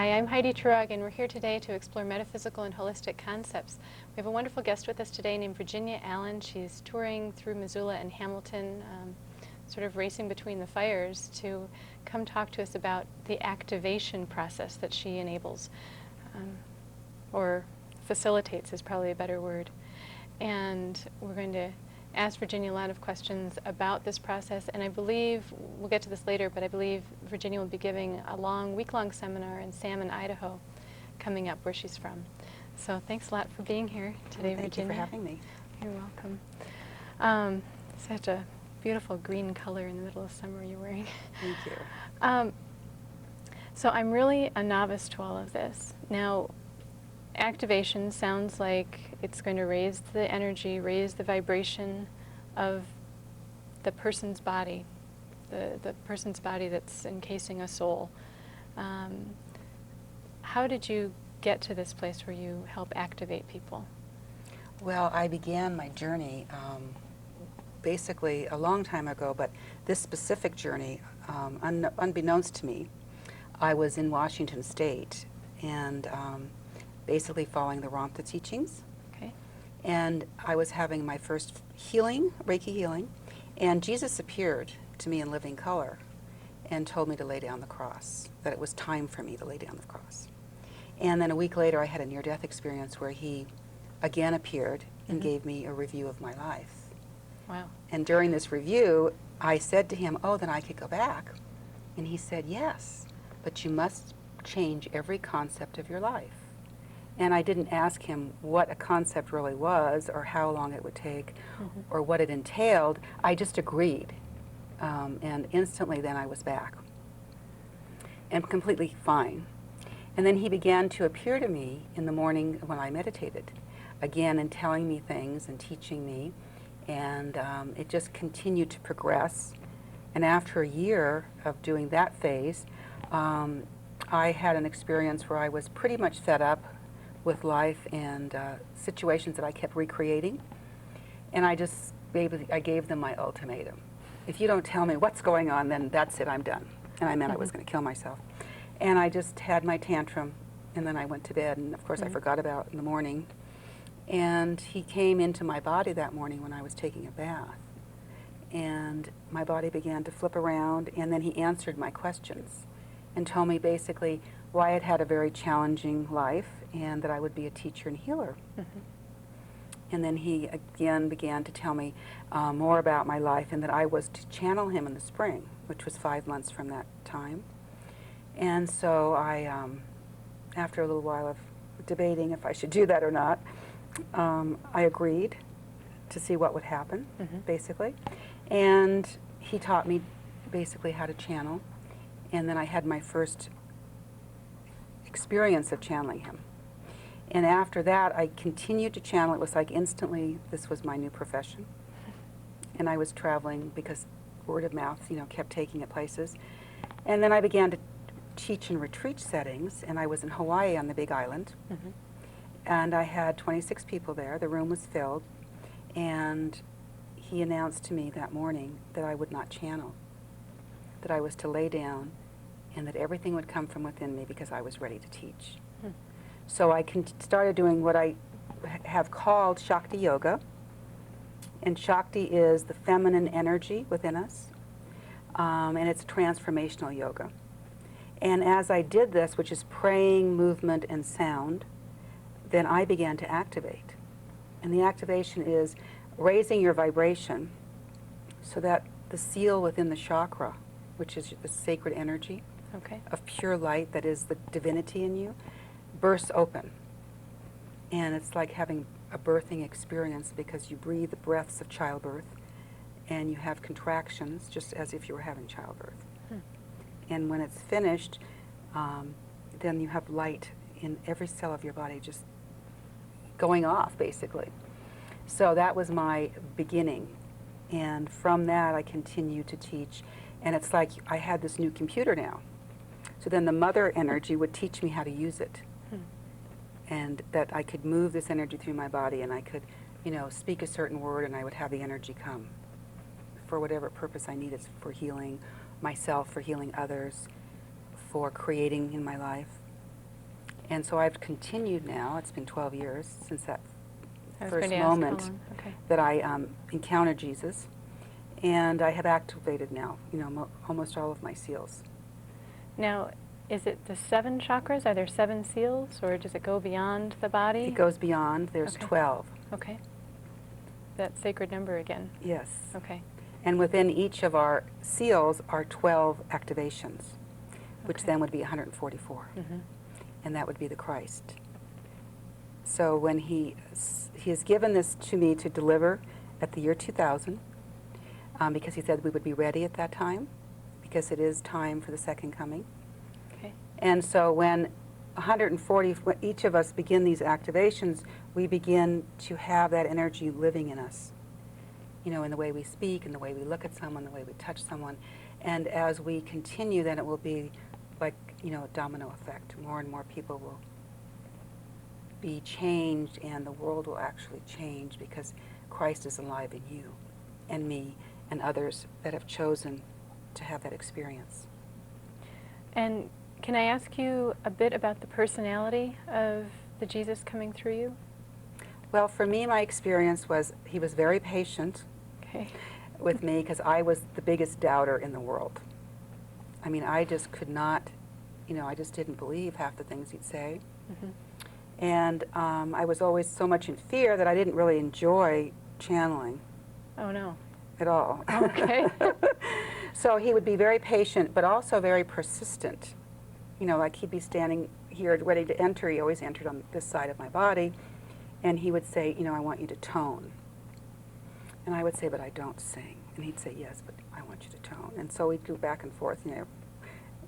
Hi, I'm Heidi Show, and we're here today to explore metaphysical and holistic concepts. We have a wonderful guest with us today named Virginia Allen. She's touring through Missoula and Hamilton, sort of racing between the fires to come talk to us about the activation process that she enables, or facilitates is probably a better word. And we're going to ask Virginia a lot of questions about this process, and I believe, we'll get to this later, but I believe Virginia will be giving a week-long seminar in Salmon, Idaho, coming up where she's from. So thanks a lot for being here today, Virginia. Thank you for having me. You're welcome. Such a beautiful green color in the middle of summer you're wearing. Thank you. So I'm really a novice to all of this. Now, activation sounds like it's going to raise the energy, raise the vibration of the person's body, the person's body that's encasing a soul. How did you get to this place where you help activate people? Well, I began my journey basically a long time ago, but this specific journey, unbeknownst to me, I was in Washington State and basically following the Ramtha teachings. Okay. And I was having my first healing, Reiki healing, and Jesus appeared to me in living color and told me to lay down the cross, that it was time for me to lay down the cross. And then a week later I had a near-death experience where he again appeared and gave me a review of my life. Wow. And during this review, I said to him, oh, then I could go back. And he said, yes, but you must change every concept of your life. And I didn't ask him what a concept really was or how long it would take or what it entailed. I just agreed. And instantly then I was back and completely fine. And then he began to appear to me in the morning when I meditated again and telling me things and teaching me. And it just continued to progress. And after a year of doing that phase, I had an experience where I was pretty much fed up with life and situations that I kept recreating. And I gave them my ultimatum. If you don't tell me what's going on, then that's it, I'm done. And I meant I was going to kill myself. And I just had my tantrum, and then I went to bed, and of course I forgot about it in the morning. And he came into my body that morning when I was taking a bath. And my body began to flip around, and then he answered my questions and told me basically why I had had a very challenging life and that I would be a teacher and healer. And then he again began to tell me more about my life and that I was to channel him in the spring, which was 5 months from that time. And so I, after a little while of debating if I should do that or not, I agreed to see what would happen, basically. And he taught me basically how to channel. And then I had my first experience of channeling him. And after that, I continued to channel. It was like instantly, this was my new profession. And I was traveling because word of mouth, kept taking it places. And then I began to teach in retreat settings, and I was in Hawaii on the Big Island. And I had 26 people there. The room was filled. And he announced to me that morning that I would not channel, that I was to lay down, and that everything would come from within me because I was ready to teach. So I started doing what I have called Shakti Yoga. And Shakti is the feminine energy within us. And it's transformational yoga. And as I did this, which is praying, movement, and sound, then I began to activate. And the activation is raising your vibration so that the seal within the chakra, which is the sacred energy of pure light that is the divinity in you, bursts open. And it's like having a birthing experience because you breathe the breaths of childbirth and you have contractions just as if you were having childbirth. And when it's finished, then you have light in every cell of your body just going off, basically. So that was my beginning. And from that, I continued to teach. And it's like I had this new computer now. So then the mother energy would teach me how to use it. And that I could move this energy through my body, and I could, speak a certain word, and I would have the energy come for whatever purpose I needed, for healing myself, for healing others, for creating in my life. And so I've continued now. It's been 12 years since that I was first going to ask how moment long. Okay. that I encountered Jesus. And I have activated now, almost all of my seals. Now, is it the 7 chakras? Are there 7 seals, or does it go beyond the body? It goes beyond. There's Okay. 12. Okay. That sacred number again. Yes. Okay. And within each of our seals are 12 activations, which Okay. then would be 144. Mm-hmm. And that would be the Christ. So when he has given this to me to deliver at the year 2000, because he said we would be ready at that time, because it is time for the second coming. Okay. And so when 140, when each of us begin these activations, we begin to have that energy living in us, in the way we speak, in the way we look at someone, the way we touch someone. And as we continue, then it will be like, a domino effect. More and more people will be changed, and the world will actually change because Christ is alive in you and me and others that have chosen to have that experience. And can I ask you a bit about the personality of the Jesus coming through you? Well, for me, my experience was he was very patient Okay. with me because I was the biggest doubter in the world. I mean, I just could not, I just didn't believe half the things he'd say. Mm-hmm. And I was always so much in fear that I didn't really enjoy channeling Oh, no. at all. Okay. So he would be very patient, but also very persistent. Like he'd be standing here ready to enter. He always entered on this side of my body. And he would say, I want you to tone. And I would say, but I don't sing. And he'd say, yes, but I want you to tone. And so we'd go back and forth,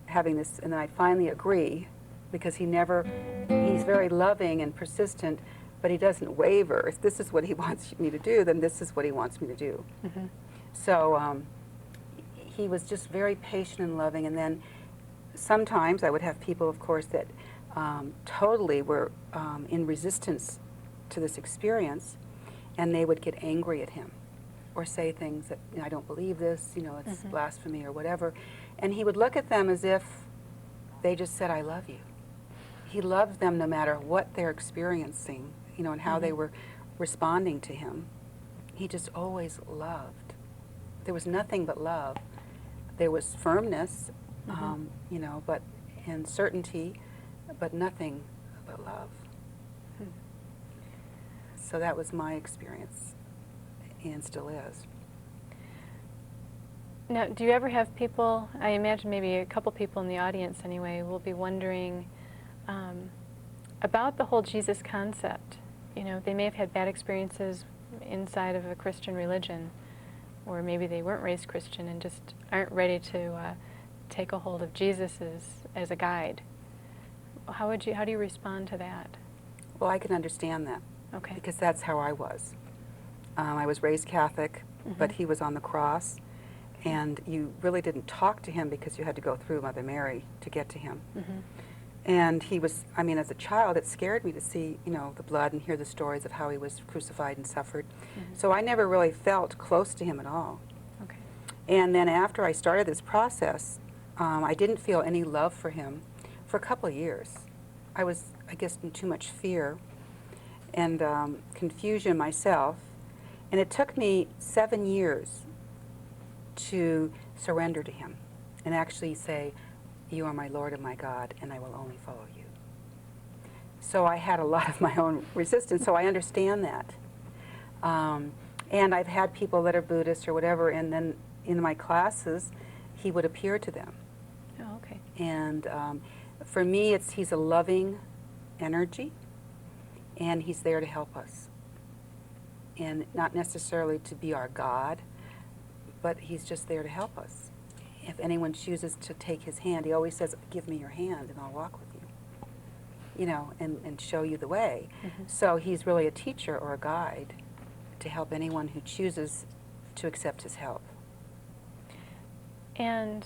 having this. And then I'd finally agree, because he's very loving and persistent, but he doesn't waver. If this is what he wants me to do, then this is what he wants me to do. Mm-hmm. So he was just very patient and loving. And then sometimes I would have people, of course, that totally were in resistance to this experience, and they would get angry at him or say things that, I don't believe this, it's Mm-hmm. blasphemy or whatever. And he would look at them as if they just said, I love you. He loved them no matter what they're experiencing, and how they Mm-hmm. were responding to him. He just always loved. There was nothing but love. There was firmness, Mm-hmm. but and certainty, but nothing but love. Hmm. So that was my experience, and still is. Now, do you ever have people, I imagine maybe a couple people in the audience anyway, will be wondering about the whole Jesus concept. They may have had bad experiences inside of a Christian religion, or maybe they weren't raised Christian and just aren't ready to take a hold of Jesus as a guide. How do you respond to that? Well, I can understand that, Okay. because that's how I was. I was raised Catholic, but he was on the cross, and you really didn't talk to him because you had to go through Mother Mary to get to him. Mm-hmm. And he was, as a child, it scared me to see, the blood and hear the stories of how he was crucified and suffered. Mm-hmm. So I never really felt close to him at all. Okay. And then after I started this process, I didn't feel any love for him for a couple of years. I was, I guess, in too much fear and confusion myself. And it took me 7 years to surrender to him and actually say, you are my Lord and my God, and I will only follow you. So I had a lot of my own resistance, so I understand that. And I've had people that are Buddhists or whatever, and then in my classes, he would appear to them. Oh, okay. And for me, he's a loving energy, and he's there to help us. And not necessarily to be our God, but he's just there to help us. If anyone chooses to take his hand, he always says, give me your hand and I'll walk with you, and show you the way. Mm-hmm. So he's really a teacher or a guide to help anyone who chooses to accept his help. And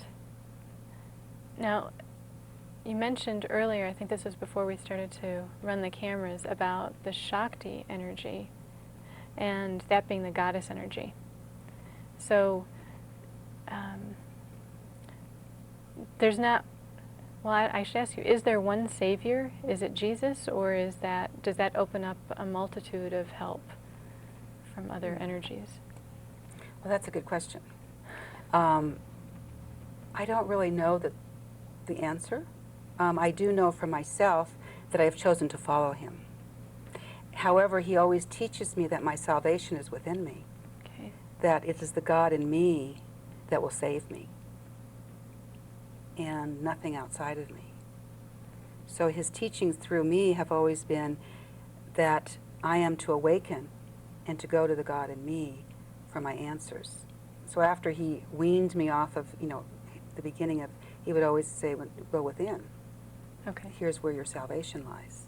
now, you mentioned earlier, I think this was before we started to run the cameras, about the Shakti energy, and that being the goddess energy. So, there's not Well, I should ask you, is there one Savior? Is it Jesus, or does that open up a multitude of help from other energies? Well, that's a good question. I don't really know the answer. I do know for myself that I have chosen to follow him. However, he always teaches me that my salvation is within me, Okay. that it is the God in me that will save me, and nothing outside of me. So his teachings through me have always been that I am to awaken and to go to the God in me for my answers. So after he weaned me off of, the beginning of, he would always say, go within. Okay. Here's where your salvation lies.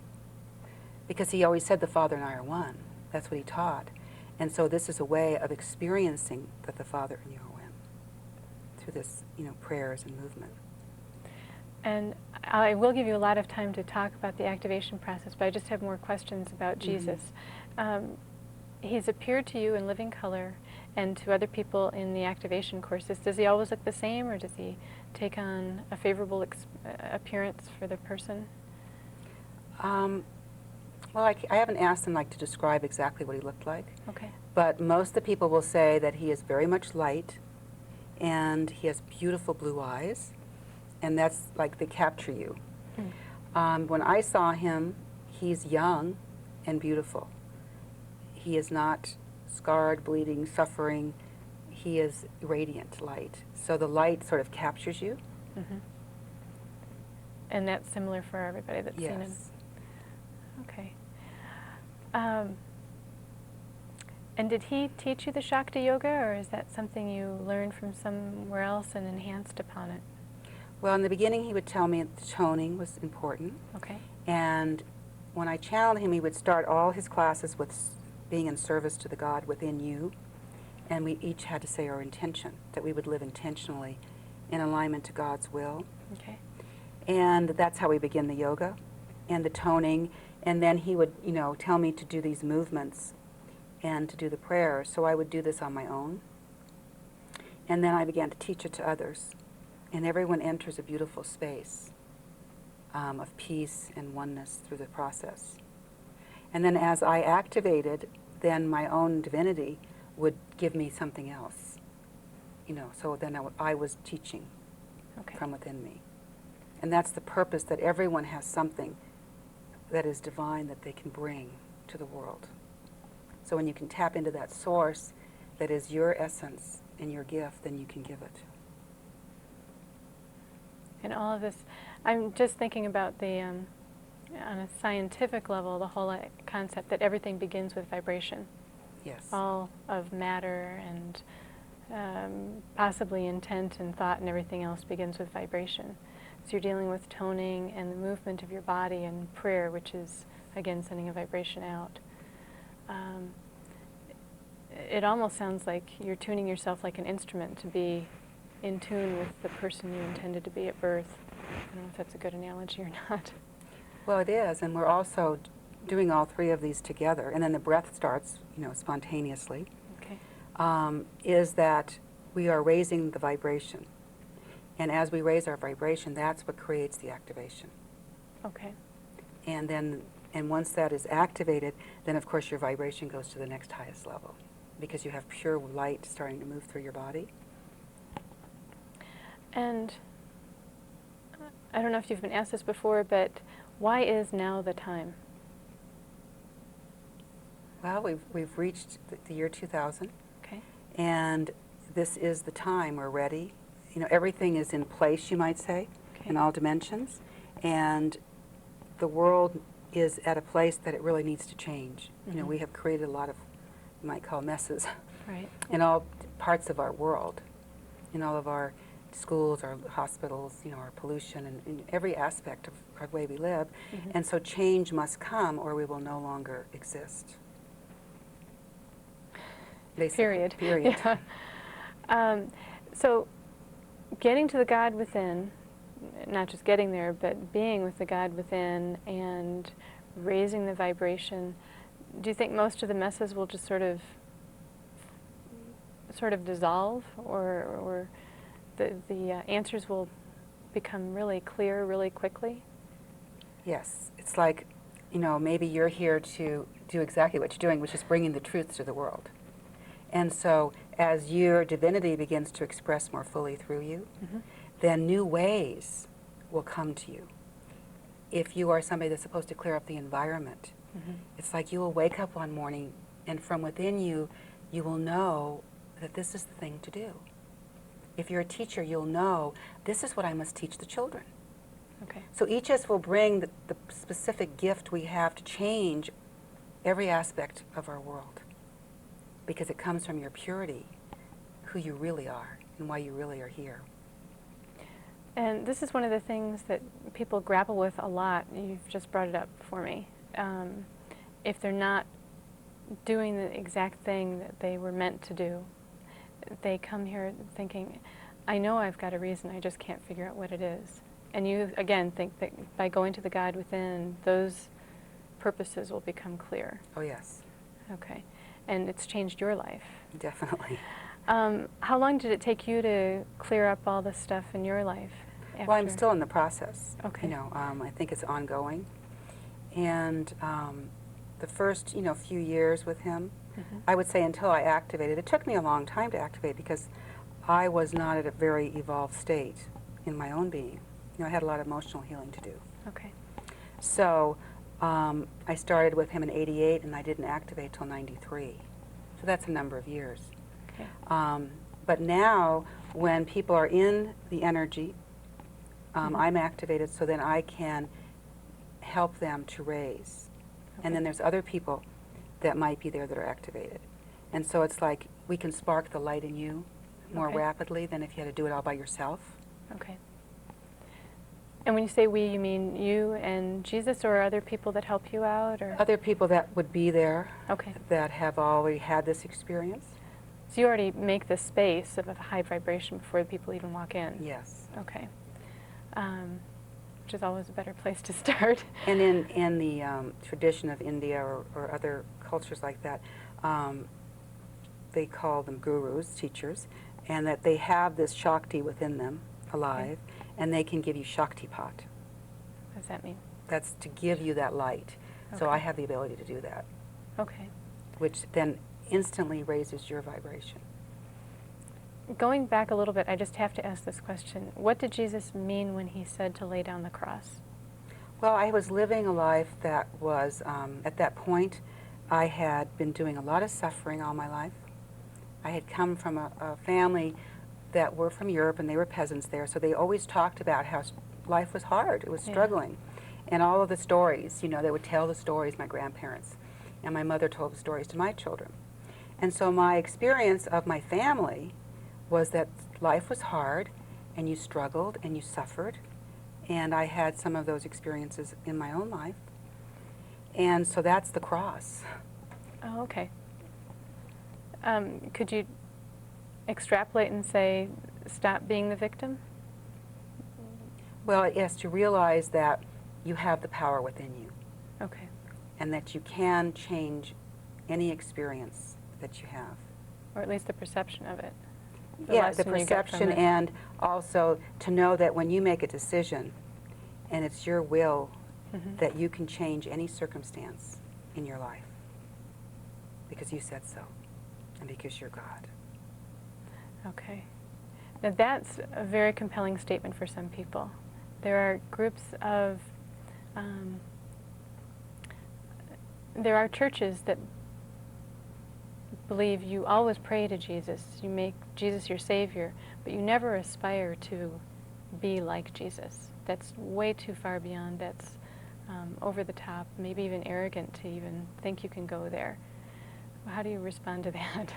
Because he always said the Father and I are one. That's what he taught. And so this is a way of experiencing that the Father and you are one through this, prayers and movement. And I will give you a lot of time to talk about the activation process, but I just have more questions about Jesus. He's appeared to you in living color and to other people in the activation courses. Does he always look the same, or does he take on a favorable appearance for the person? Well, I haven't asked him to describe exactly what he looked like. Okay. But most of the people will say that he is very much light, and he has beautiful blue eyes, and that's they capture you. When I saw him, he's young and beautiful. He is not scarred, bleeding, suffering. He is radiant light. So the light sort of captures you. And that's similar for everybody that's seen him? Yes. Okay. And did he teach you the Shakti Yoga, or is that something you learned from somewhere else and enhanced upon it? Well, in the beginning, he would tell me that the toning was important. Okay. And when I channeled him, he would start all his classes with being in service to the God within you. And we each had to say our intention, that we would live intentionally in alignment to God's will. Okay. And that's how we begin the yoga and the toning. And then he would, tell me to do these movements and to do the prayers. So I would do this on my own. And then I began to teach it to others. And everyone enters a beautiful space of peace and oneness through the process. And then as I activated, then my own divinity would give me something else. So then I was teaching from within me. And that's the purpose, that everyone has something that is divine that they can bring to the world. So when you can tap into that source that is your essence and your gift, then you can give it. And all of this, I'm just thinking about on a scientific level, the whole concept that everything begins with vibration. Yes. All of matter and possibly intent and thought and everything else begins with vibration. So you're dealing with toning and the movement of your body and prayer, which is, again, sending a vibration out. It almost sounds like you're tuning yourself like an instrument to be in tune with the person you intended to be at birth. I don't know if that's a good analogy or not. Well, it is, and we're also doing all three of these together, and then the breath starts, spontaneously. Okay. Is that we are raising the vibration. And as we raise our vibration, that's what creates the activation. Okay. And once that is activated, then of course your vibration goes to the next highest level, because you have pure light starting to move through your body. And I don't know if you've been asked this before, but why is now the time? Well, we've reached the year 2000. Okay. And this is the time. We're ready. Everything is in place, you might say, in all dimensions. And the world is at a place that it really needs to change. We have created a lot of, you might call, messes in all parts of our world, in all of our schools, our hospitals, our pollution, and in every aspect of our way we live. And so change must come, or we will no longer exist. Basically, period. Yeah. So getting to the God within, not just getting there, but being with the God within and raising the vibration, do you think most of the messes will just sort of dissolve, or the answers will become really clear really quickly? Yes. It's like, you know, maybe you're here to do exactly what you're doing, which is bringing the truth to the world. And so as your divinity begins to express more fully through you, then new ways will come to you. If you are somebody that's supposed to clear up the environment, it's like you will wake up one morning and from within you, you will know that this is the thing to do. If you're a teacher, you'll know this is what I must teach the children. Okay. So each of us will bring the specific gift we have to change every aspect of our world, because it comes from your purity, who you really are and why you really are here. And this is one of the things that people grapple with a lot. You've just brought it up for me. If they're not doing the exact thing that they were meant to do, they come here thinking, I know I've got a reason, I just can't figure out what it is. And you, again, think that by going to the God within, those purposes will become clear. Oh, yes. Okay. And it's changed your life. Definitely. How long did it take you to clear up all this stuff in your life? Well, I'm still in the process. Okay. You know, I think it's ongoing. And the first, you know, few years with him, I would say until I activated, it took me a long time to activate because I was not at a very evolved state in my own being. You know, I had a lot of emotional healing to do. Okay. So I started with him in '88 and I didn't activate till '93. So that's a number of years. Okay. But now, when people are in the energy, I'm activated so then I can help them to raise. Okay. And then there's other people that might be there that are activated. And so it's like we can spark the light in you more Okay. rapidly than if you had to do it all by yourself. Okay. And when you say we, you mean you and Jesus or other people that help you out? Or? Other people that would be there Okay. that have already had this experience. So you already make the space of a high vibration before the people even walk in? Yes. Okay. Which is always a better place to start. And in the tradition of India or other cultures like that, they call them gurus, teachers, and that they have this Shakti within them, alive, and they can give you Shakti pot. What does that mean? That's to give you that light. So Okay. I have the ability to do that, Okay. which then instantly raises your vibration. Going back a little bit, I just have to ask this question. What did Jesus mean when he said to lay down the cross? Well, I was living a life that was, at that point, I had been doing a lot of suffering all my life. I had come from a family that were from Europe, and they were peasants there, so they always talked about how life was hard, it was struggling. And all of the stories, you know, they would tell the stories, my grandparents, and my mother told the stories to my children. And so my experience of my family was that life was hard, and you struggled, and you suffered, and I had some of those experiences in my own life. And so that's the cross. Oh, okay. Could you extrapolate and say, stop being the victim? Well, yes, to realize that you have the power within you, Okay. and that you can change any experience that you have. Or at least the perception of it. Yeah, the lesson you get from perception, it. and also to know that when you make a decision, and it's your will, that you can change any circumstance in your life, because you said so, and because you're God. Okay. Now that's a very compelling statement for some people. There are groups of, there are churches that believe you always pray to Jesus, you make Jesus your Savior, but you never aspire to be like Jesus. That's way too far beyond, that's over the top, maybe even arrogant to even think you can go there. How do you respond to that?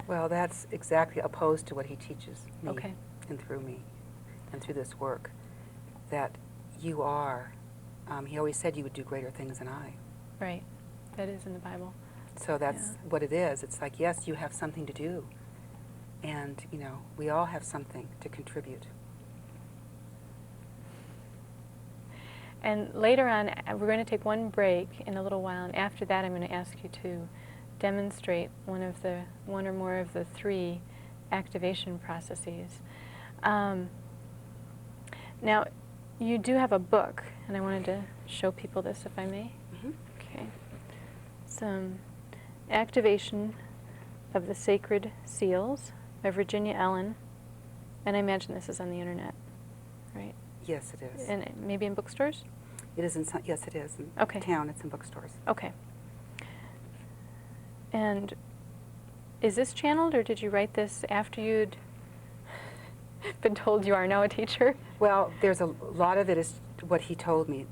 Well, that's exactly opposed to what he teaches me Okay. and through me and through this work, that you are, he always said you would do greater things than I. Right. That is in the Bible. So that's what it is. It's like, yes, you have something to do. And, you know, we all have something to contribute. And later on, we're going to take one break in a little while, and after that I'm going to ask you to demonstrate one or more of the 3 activation processes. Now, you do have a book, and I wanted to show people this, if I may. Mhm. Okay. Some Activation of the Sacred Seals by Virginia Allen. And I imagine this is on the internet, right? Yes, it is. And maybe in bookstores? It is in yes, it is in Okay. town. It's in bookstores. Okay. And is this channeled, or did you write this after you'd been told you are now a teacher? Well, there's a lot of it is what he told me.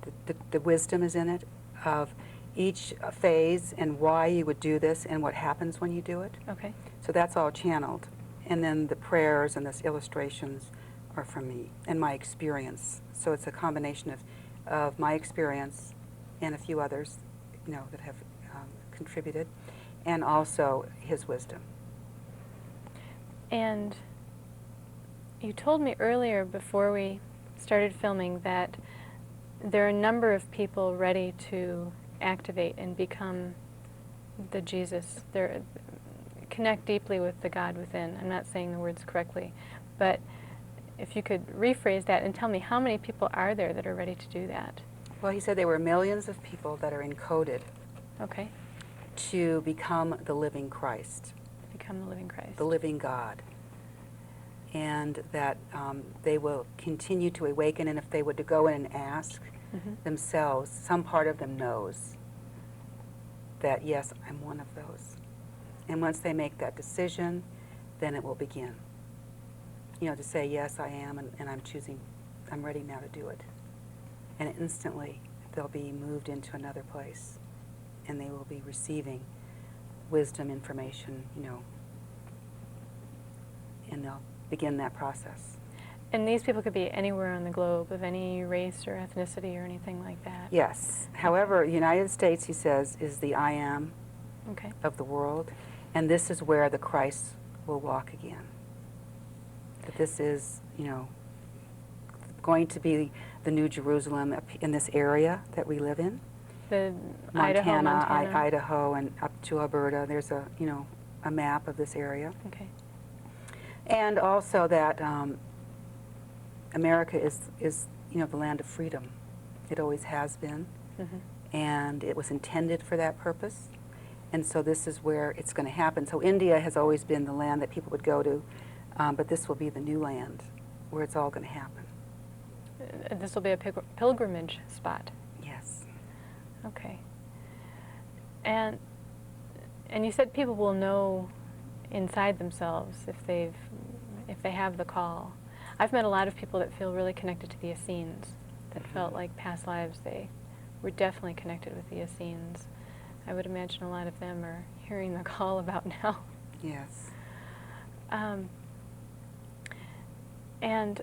The wisdom is in it of each phase and why you would do this and what happens when you do it. Okay. So that's all channeled. And then the prayers and the illustrations are from me and my experience. So it's a combination of my experience and a few others, that have contributed, and also his wisdom. And you told me earlier, before we started filming, that there are a number of people ready to activate and become the Jesus. Connect deeply with the God within. I'm not saying the words correctly, but if you could rephrase that and tell me, how many people are there that are ready to do that? Well, he said there were millions of people that are encoded Okay. to become the living Christ, Become the living Christ. the living God, and that they will continue to awaken, and if they were to go in and ask themselves, some part of them knows that, yes, I'm one of those. And once they make that decision, then it will begin. To say, yes, I am, and I'm ready now to do it. And instantly, they'll be moved into another place, and they will be receiving wisdom, information, and they'll begin that process. And these people could be anywhere on the globe, of any race or ethnicity or anything like that? Yes. However, the United States, he says, is the I am Okay. of the world, and this is where the Christ will walk again. That this is, going to be the New Jerusalem in this area that we live in. The Montana, Montana. Idaho, and up to Alberta. There's a map of this area. Okay. And also that America is the land of freedom. It always has been, and it was intended for that purpose. And so this is where it's going to happen. So India has always been the land that people would go to, but this will be the new land where it's all going to happen. This will be a pilgrimage spot. Yes. Okay. And you said people will know inside themselves if they have the call. I've met a lot of people that feel really connected to the Essenes, that felt like past lives they were definitely connected with the Essenes. I would imagine a lot of them are hearing the call about now. Yes. And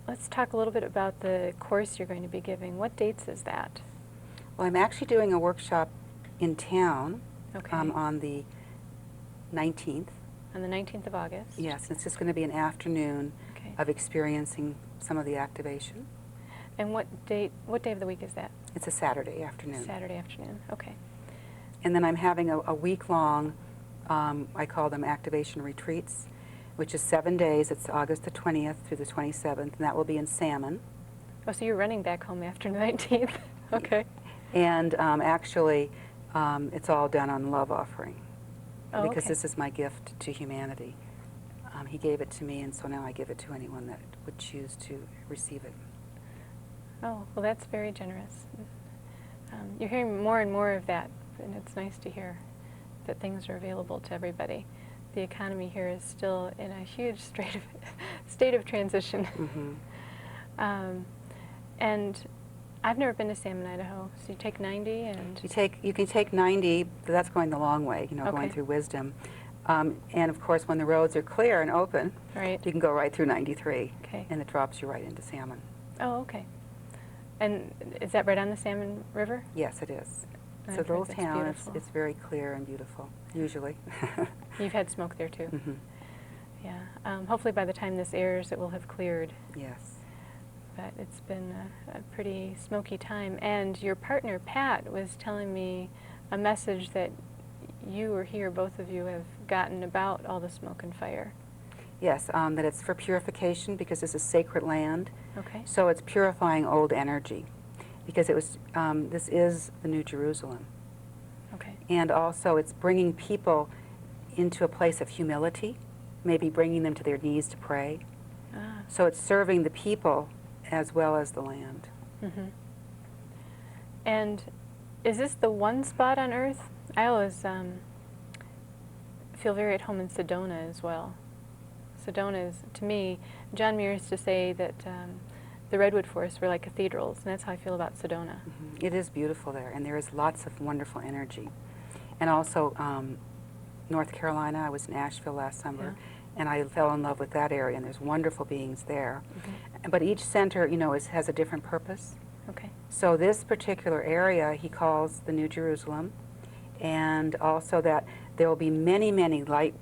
let's talk a little bit about the course you're going to be giving. What dates is that? Well, I'm actually doing a workshop in town on the 19th. On the 19th of August? Yes, it's just going to be an afternoon of experiencing some of the activation. And what day of the week is that? It's a Saturday afternoon. Saturday afternoon, okay. And then I'm having a week-long, I call them activation retreats, which is 7 days. It's August the 20th through the 27th, and that will be in Salmon. Oh, so you're running back home after the 19th. Okay. And actually, it's all done on love offering, because okay. this is my gift to humanity. He gave it to me, and so now I give it to anyone that would choose to receive it. Oh, well, that's very generous. You're hearing more and more of that, and it's nice to hear that things are available to everybody. The economy here is still in a huge state of transition. And I've never been to Salmon, Idaho, so you take 90 and... You can take 90, but that's going the long way, going through wisdom. And of course, when the roads are clear and open, you can go right through 93, and it drops you right into Salmon. Oh, okay. And is that right on the Salmon River? Yes, it is. It's a little town. It's very clear and beautiful, usually. You've had smoke there, too? Yeah. Hopefully by the time this airs, it will have cleared. Yes. But it's been a pretty smoky time. And your partner, Pat, was telling me a message that you or he or both of you have gotten about all the smoke and fire. Yes, that it's for purification because this is sacred land. Okay. So it's purifying old energy because it was, this is the New Jerusalem. Okay. And also it's bringing people into a place of humility, maybe bringing them to their knees to pray. Ah. So it's serving the people as well as the land. Mm-hmm. And is this the one spot on Earth? I always feel very at home in Sedona as well. Sedona is, to me, John Muir used to say that the redwood forests were like cathedrals, and that's how I feel about Sedona. Mm-hmm. It is beautiful there, and there is lots of wonderful energy. And also North Carolina, I was in Asheville last summer, and I fell in love with that area, and there's wonderful beings there. Mm-hmm. But each center, you know, has a different purpose. Okay. So this particular area he calls the New Jerusalem, and also that there will be many, many light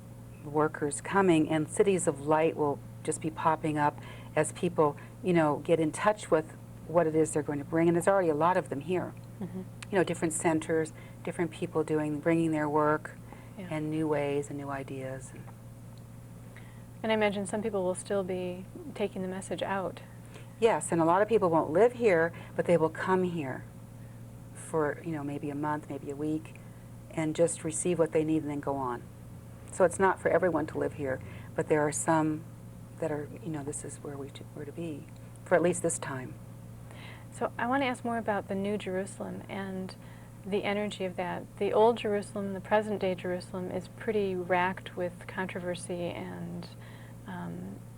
workers coming, and cities of light will just be popping up as people, you know, get in touch with what it is they're going to bring. And there's already a lot of them here. Mm-hmm. You know, different centers, different people bringing their work, Yeah. and new ways and new ideas. And I imagine some people will still be taking the message out. Yes, and a lot of people won't live here, but they will come here for, you know, maybe a month, maybe a week, and just receive what they need and then go on. So it's not for everyone to live here, but there are some that are, you know, this is where we're to be, for at least this time. So I want to ask more about the New Jerusalem and the energy of that. The old Jerusalem, the present day Jerusalem, is pretty racked with controversy and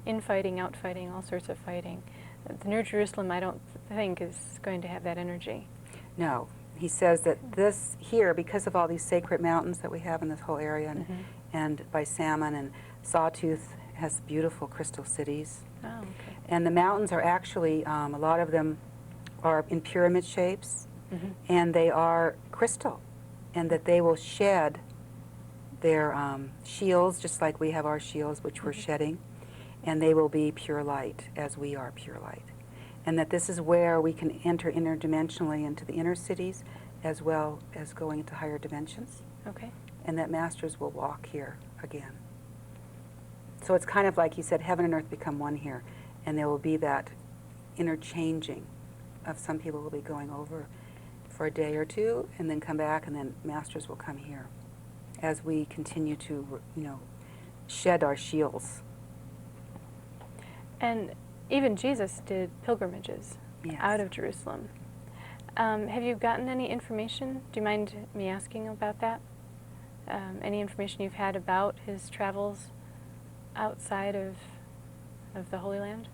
infighting, outfighting, all sorts of fighting. The New Jerusalem, I don't think, is going to have that energy. No. He says that this here, because of all these sacred mountains that we have in this whole area, and, Mm-hmm. and by Salmon and Sawtooth has beautiful crystal cities. Oh, okay. And the mountains are actually, a lot of them are in pyramid shapes, Mm-hmm. and they are crystal, and that they will shed their shields, just like we have our shields, which we're Mm-hmm. shedding, and they will be pure light as we are pure light. And that this is where we can enter interdimensionally into the inner cities as well as going into higher dimensions, Okay. and that masters will walk here again. So it's kind of like he said, heaven and earth become one here, and there will be that interchanging of some people will be going over for a day or two and then come back, and then masters will come here as we continue to, you know, shed our shields. And even Jesus did pilgrimages Yes. out of Jerusalem. Have you gotten any information? Do you mind me asking about that? Any information you've had about his travels outside of the Holy Land?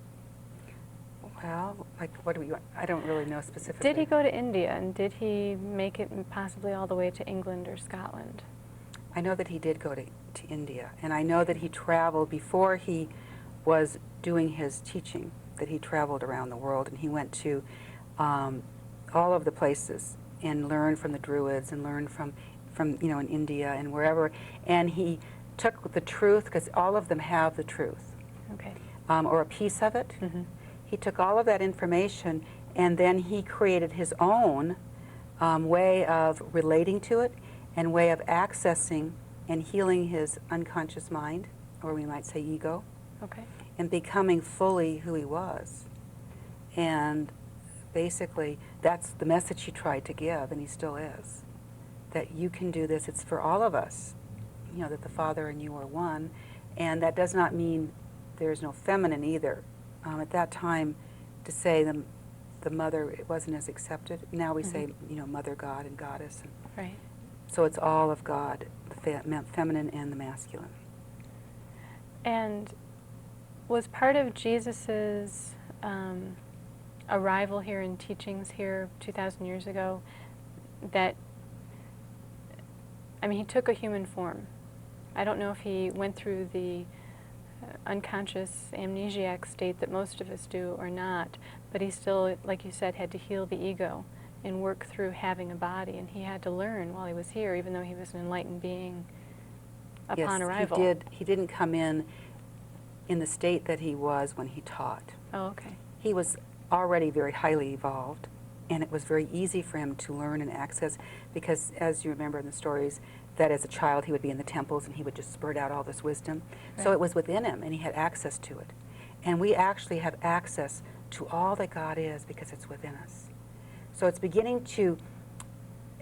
Well, like, what do we? I don't really know specifically. Did he go to India, and did he make it possibly all the way to England or Scotland? I know that he did go to India, and I know that he traveled before he was doing his teaching, that he traveled around the world, and he went to all of the places and learned from the Druids and learned from you know, in India and wherever, and he took the truth, because all of them have the truth, Okay. or a piece of it. Mm-hmm. He took all of that information, and then he created his own way of relating to it and way of accessing and healing his unconscious mind, or we might say ego, Okay. and becoming fully who he was. And basically, that's the message he tried to give, and he still is, that you can do this. It's for all of us, you know, that the Father and you are one. And that does not mean there's no feminine either. At that time, to say the mother, it wasn't as accepted. Now we say, you know, Mother God and Goddess. And Right. so it's all of God, the feminine and the masculine. And was part of Jesus's arrival here and teachings here 2,000 years ago that, I mean, he took a human form. I don't know if he went through the unconscious amnesiac state that most of us do or not, but he still, like you said, had to heal the ego and work through having a body, and he had to learn while he was here, even though he was an enlightened being upon arrival. Yes, he didn't come in the state that he was when he taught. Oh, okay. He was already very highly evolved, and it was very easy for him to learn and access, because as you remember in the stories, that as a child he would be in the temples and he would just spurt out all this wisdom. Right. So it was within him, and he had access to it. And we actually have access to all that God is because it's within us. So it's beginning to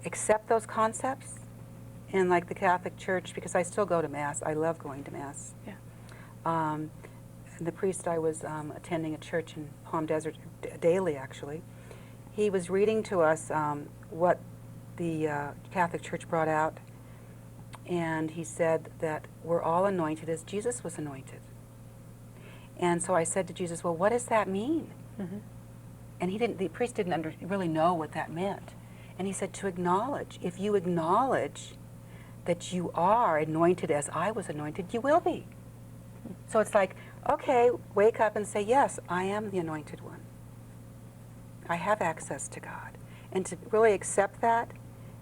accept those concepts. And like the Catholic Church, because I still go to Mass, I love going to Mass. Yeah. And the priest I was attending a church in Palm Desert daily, actually, he was reading to us what the Catholic Church brought out, and he said that we're all anointed as Jesus was anointed. And so I said to Jesus, well, what does that mean? Mm-hmm. And the priest didn't really know what that meant. And he said, to acknowledge. If you acknowledge that you are anointed as I was anointed, you will be. So it's like, okay, wake up and say, yes, I am the anointed one. I have access to God. And to really accept that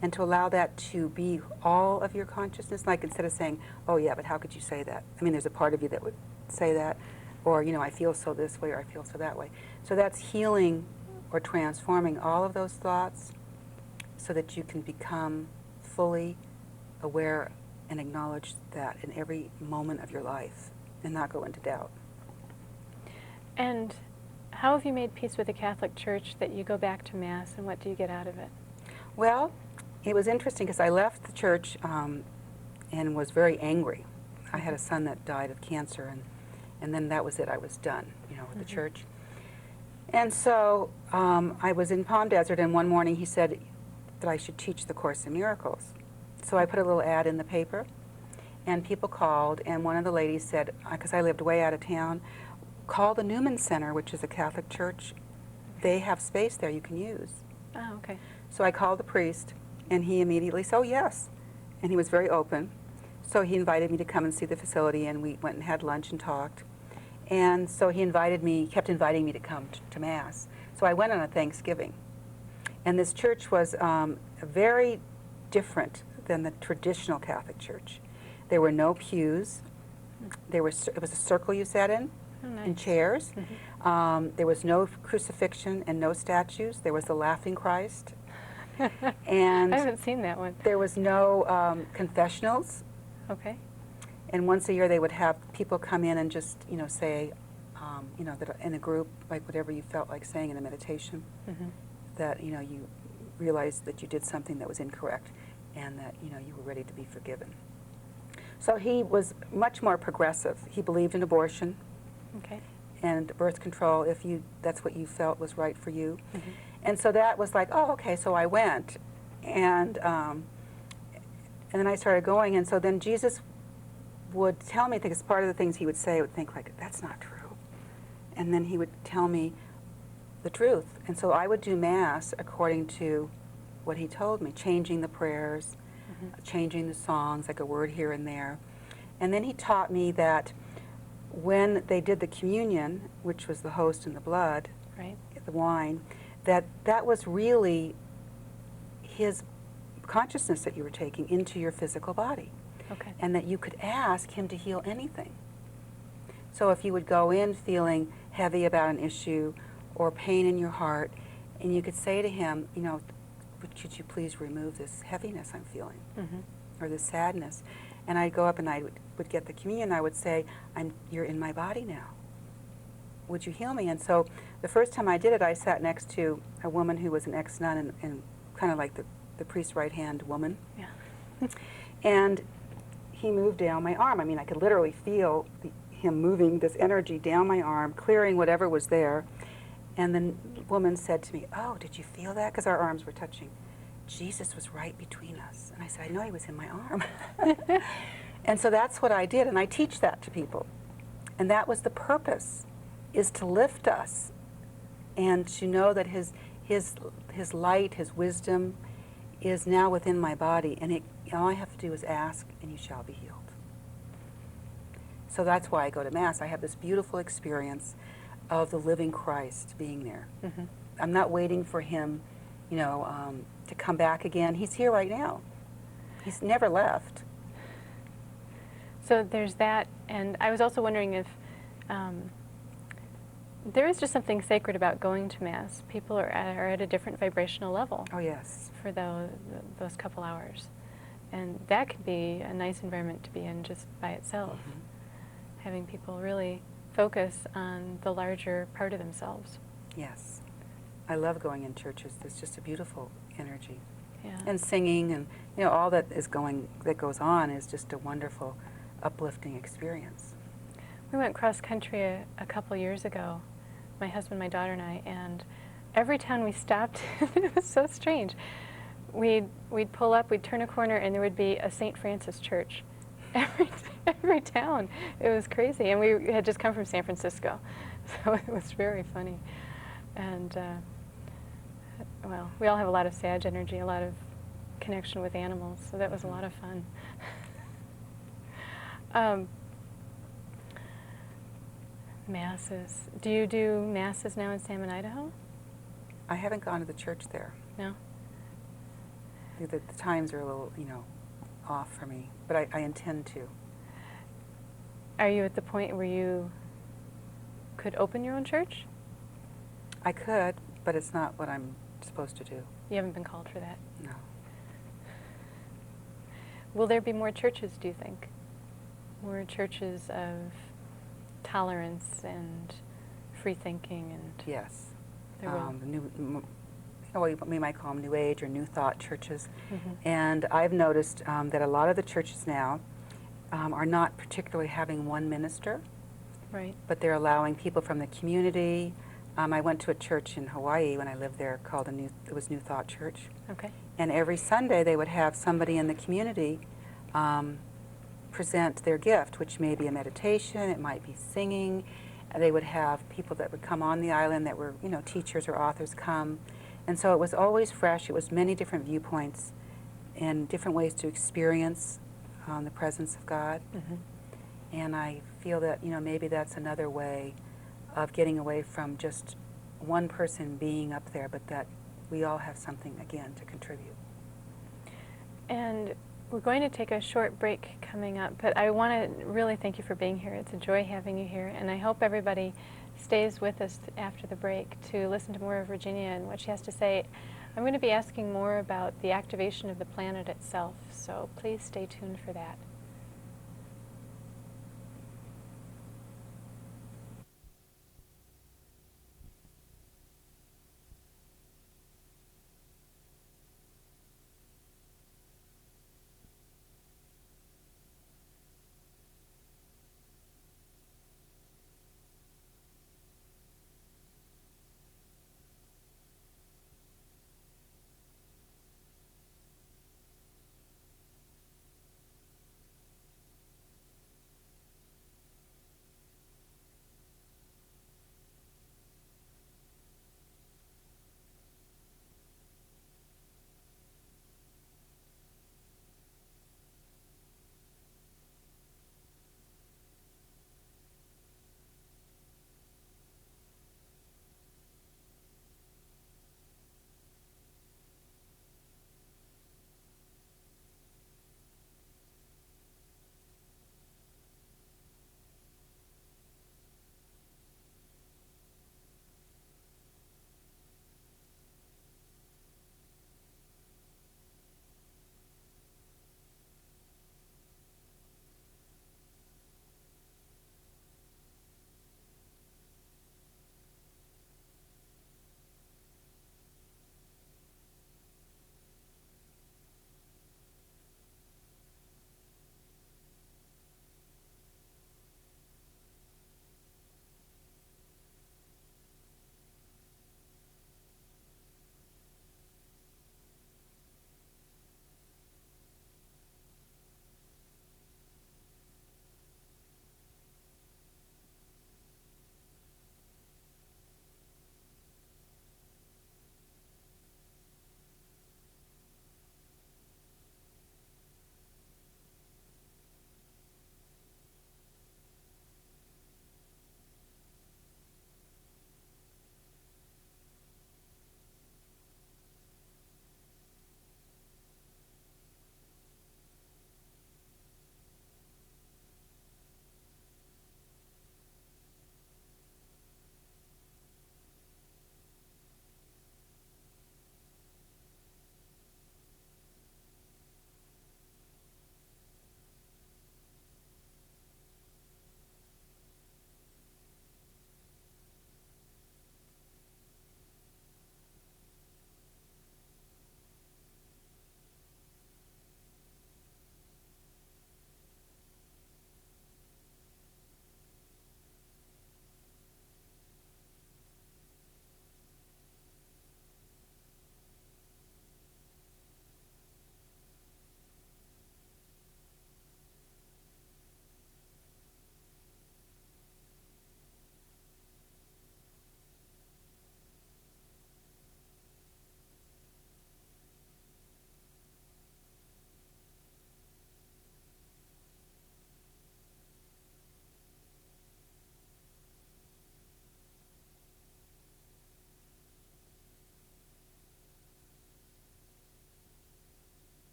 and to allow that to be all of your consciousness, like instead of saying, oh yeah, but how could you say that? I mean, there's a part of you that would say that, or, I feel so this way or I feel so that way. So that's healing or transforming all of those thoughts so that you can become fully aware and acknowledge that in every moment of your life and not go into doubt. And how have you made peace with the Catholic Church that you go back to Mass, and what do you get out of it? Well, it was interesting because I left the church and was very angry. I had a son that died of cancer, and then that was it. I was done, with the church. And so I was in Palm Desert, and one morning he said that I should teach the Course in Miracles. So I put a little ad in the paper, and people called, and one of the ladies said, because I lived way out of town, call the Newman Center, which is a Catholic church. They have space there you can use. Oh, okay. So I called the priest, and he immediately said, oh, yes. And he was very open. So he invited me to come and see the facility, and we went and had lunch and talked. And so he kept inviting me to come to Mass. So I went on a Thanksgiving. And this church was very different than the traditional Catholic Church. There were no pews. It was a circle you sat in, Oh, nice. in chairs. Mm-hmm. There was no crucifixion and no statues. There was the laughing Christ. And I haven't seen that one. there was no confessionals. Okay. And once a year they would have people come in and just, say, that in a group, like whatever you felt like saying in a meditation, Mm-hmm. that, you realized that you did something that was incorrect and that, you were ready to be forgiven. So he was much more progressive. He believed in abortion Okay. and birth control if that's what you felt was right for you. Mm-hmm. And so that was like, oh, okay, so I went. And then I started going, and so then Jesus would tell me, I think it's part of the things he would say, I would think like, that's not true. And then he would tell me the truth. And so I would do Mass according to what he told me, changing the prayers, changing the songs, like a word here and there. And then he taught me that when they did the communion, which was the host and the blood, Right. the wine, that was really his consciousness that you were taking into your physical body. Okay. And that you could ask him to heal anything. So if you would go in feeling heavy about an issue or pain in your heart, and you could say to him, could you please remove this heaviness I'm feeling, Mm-hmm. or this sadness? And I'd go up and I would get the communion. I would say, you're in my body now. Would you heal me? And so the first time I did it, I sat next to a woman who was an ex-nun and kind of like the priest's right-hand woman. Yeah. And he moved down my arm. I mean, I could literally feel him moving this energy down my arm, clearing whatever was there. And the woman said to me, oh, did you feel that? Because our arms were touching. Jesus was right between us. And I said, I know he was in my arm. And so that's what I did, and I teach that to people. And that was the purpose, is to lift us and to know that his light, his wisdom is now within my body, and all I have to do is ask, and you shall be healed. So that's why I go to Mass. I have this beautiful experience of the living Christ being there. Mm-hmm. I'm not waiting for him, to come back again. He's here right now. He's never left. So there's that, and I was also wondering if there is just something sacred about going to Mass. People are at a different vibrational level Oh, yes. for those couple hours. And that can be a nice environment to be in just by itself, having people really focus on the larger part of themselves. Yes. I love going in churches. There's just a beautiful energy. Yeah. And singing and, you know, all that goes on is just a wonderful, uplifting experience. We went cross country a couple years ago, my husband, my daughter, and I, and every town we stopped, it was so strange. We'd pull up, we'd turn a corner, and there would be a St. Francis church. Every town. It was crazy. And we had just come from San Francisco, so it was very funny. And, well, we all have a lot of Sag energy, a lot of connection with animals, so that was a lot of fun. Masses. Do you do masses now in Salmon, Idaho? I haven't gone to the church there. No? The times are a little, you know, off for me, but I intend to. Are you at the point where you could open your own church? I could, but it's not what I'm supposed to do. You haven't been called for that? No. Will there be more churches, do you think? More churches of tolerance and free thinking and... Yes. There will. We might call them New Age or New Thought churches. Mm-hmm. And I've noticed that a lot of the churches now are not particularly having one minister, Right. but they're allowing people from the community. I went to a church in Hawaii when I lived there called it was New Thought Church. Okay. And every Sunday they would have somebody in the community present their gift, which may be a meditation, it might be singing. They would have people that would come on the island that were, you know, teachers or authors come. And so it was always fresh. It was many different viewpoints and different ways to experience the presence of God. Mm-hmm. And I feel that, you know, maybe that's another way of getting away from just one person being up there, but that we all have something, again, to contribute. And we're going to take a short break coming up, but I want to really thank you for being here. It's a joy having you here, and I hope everybody stays with us after the break to listen to more of Virginia and what she has to say. I'm going to be asking more about the activation of the planet itself, so please stay tuned for that.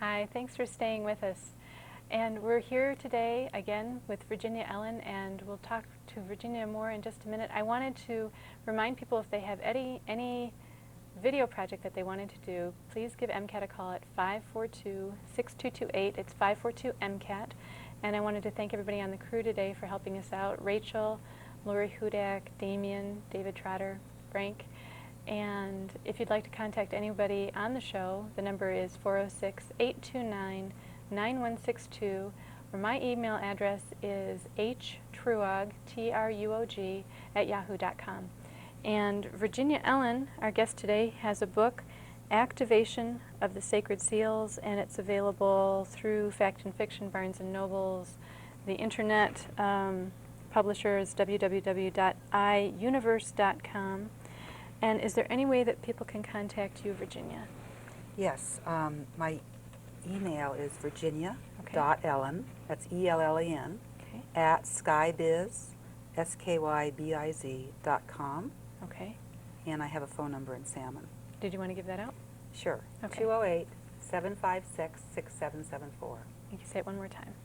Hi, thanks for staying with us. And we're here today again with Virginia Ellen, and we'll talk to Virginia more in just a minute. I wanted to remind people if they have any video project that they wanted to do, please give MCAT a call at 542-6228. It's 542-MCAT. And I wanted to thank everybody on the crew today for helping us out. Rachel, Lori Hudak, Damien, David Trotter, Frank. And if you'd like to contact anybody on the show, the number is 406-829-9162, or my email address is htruog, T-R-U-O-G, @yahoo.com. And Virginia Ellen, our guest today, has a book, Activation of the Sacred Seals, and it's available through Fact and Fiction, Barnes & Nobles. The internet publisher is www.iuniverse.com. And is there any way that people can contact you, Virginia? Yes, my email is virginia.ellen, that's E-L-L-E-N, Okay. at skybiz, SKYBIZ.com. Okay. And I have a phone number in Salmon. Did you want to give that out? Sure. Okay. 208-756-6774. You can say it one more time.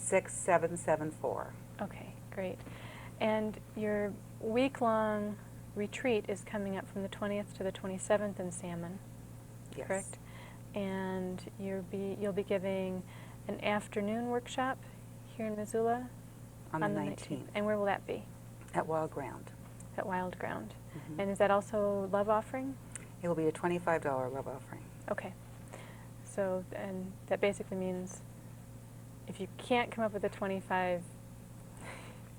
208-756-6774. Okay, great. And your week-long retreat is coming up from the 20th to the 27th in Salmon, Yes. correct? And you'll be giving an afternoon workshop here in Missoula On the 19th. And where will that be? At Wild Ground. At Wild Ground. Mhm. And is that also love offering? It will be a $25 love offering. Okay. So, and that basically means if you can't come up with the 25,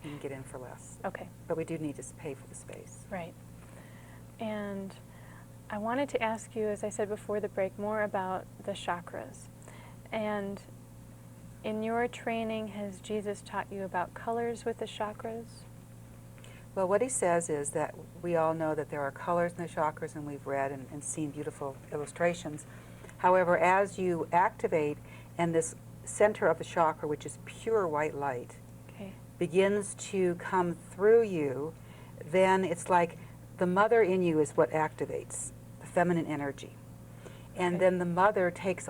You can get in for less. okay. But we do need to pay for the space. Right. And I wanted to ask you, as I said before the break, more about the chakras. And in your training, has Jesus taught you about colors with the chakras? Well, what he says is that we all know that there are colors in the chakras, and we've read and seen beautiful illustrations. However, as you activate, and this center of the chakra, which is pure white light, Okay. begins to come through you, then it's like the mother in you is what activates the feminine energy. And Okay. then the mother takes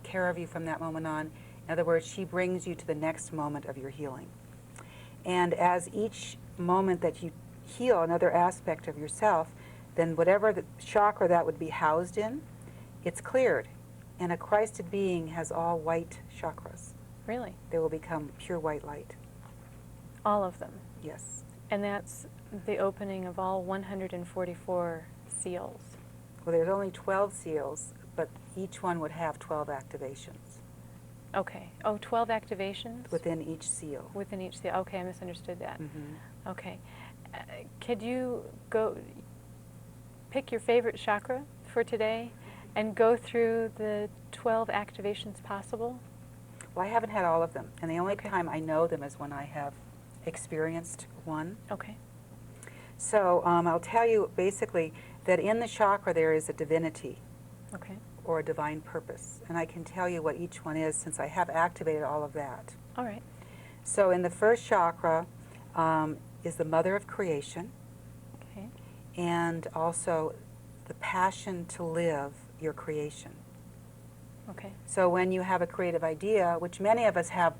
care of you from that moment on. In other words, she brings you to the next moment of your healing. And as each moment that you heal another aspect of yourself, then whatever the chakra that would be housed in, it's cleared. And a Christed being has all white chakras. Really? They will become pure white light. All of them. Yes. And that's the opening of all 144 seals. Well, there's only 12 seals, but each one would have 12 activations Okay. Oh, 12 activations? within each seal. Within each seal. Okay, I misunderstood that. Mhm. Okay. Could you go pick your favorite chakra for today and go through the 12 activations possible? Well, I haven't had all of them, and the only Okay. time I know them is when I have experienced one. Okay. So I'll tell you basically that in the chakra there is a divinity Okay. or a divine purpose, and I can tell you what each one is since I have activated all of that. All right. So in the first chakra is the mother of creation, Okay. and also the passion to live your creation. Okay. So when you have a creative idea, which many of us have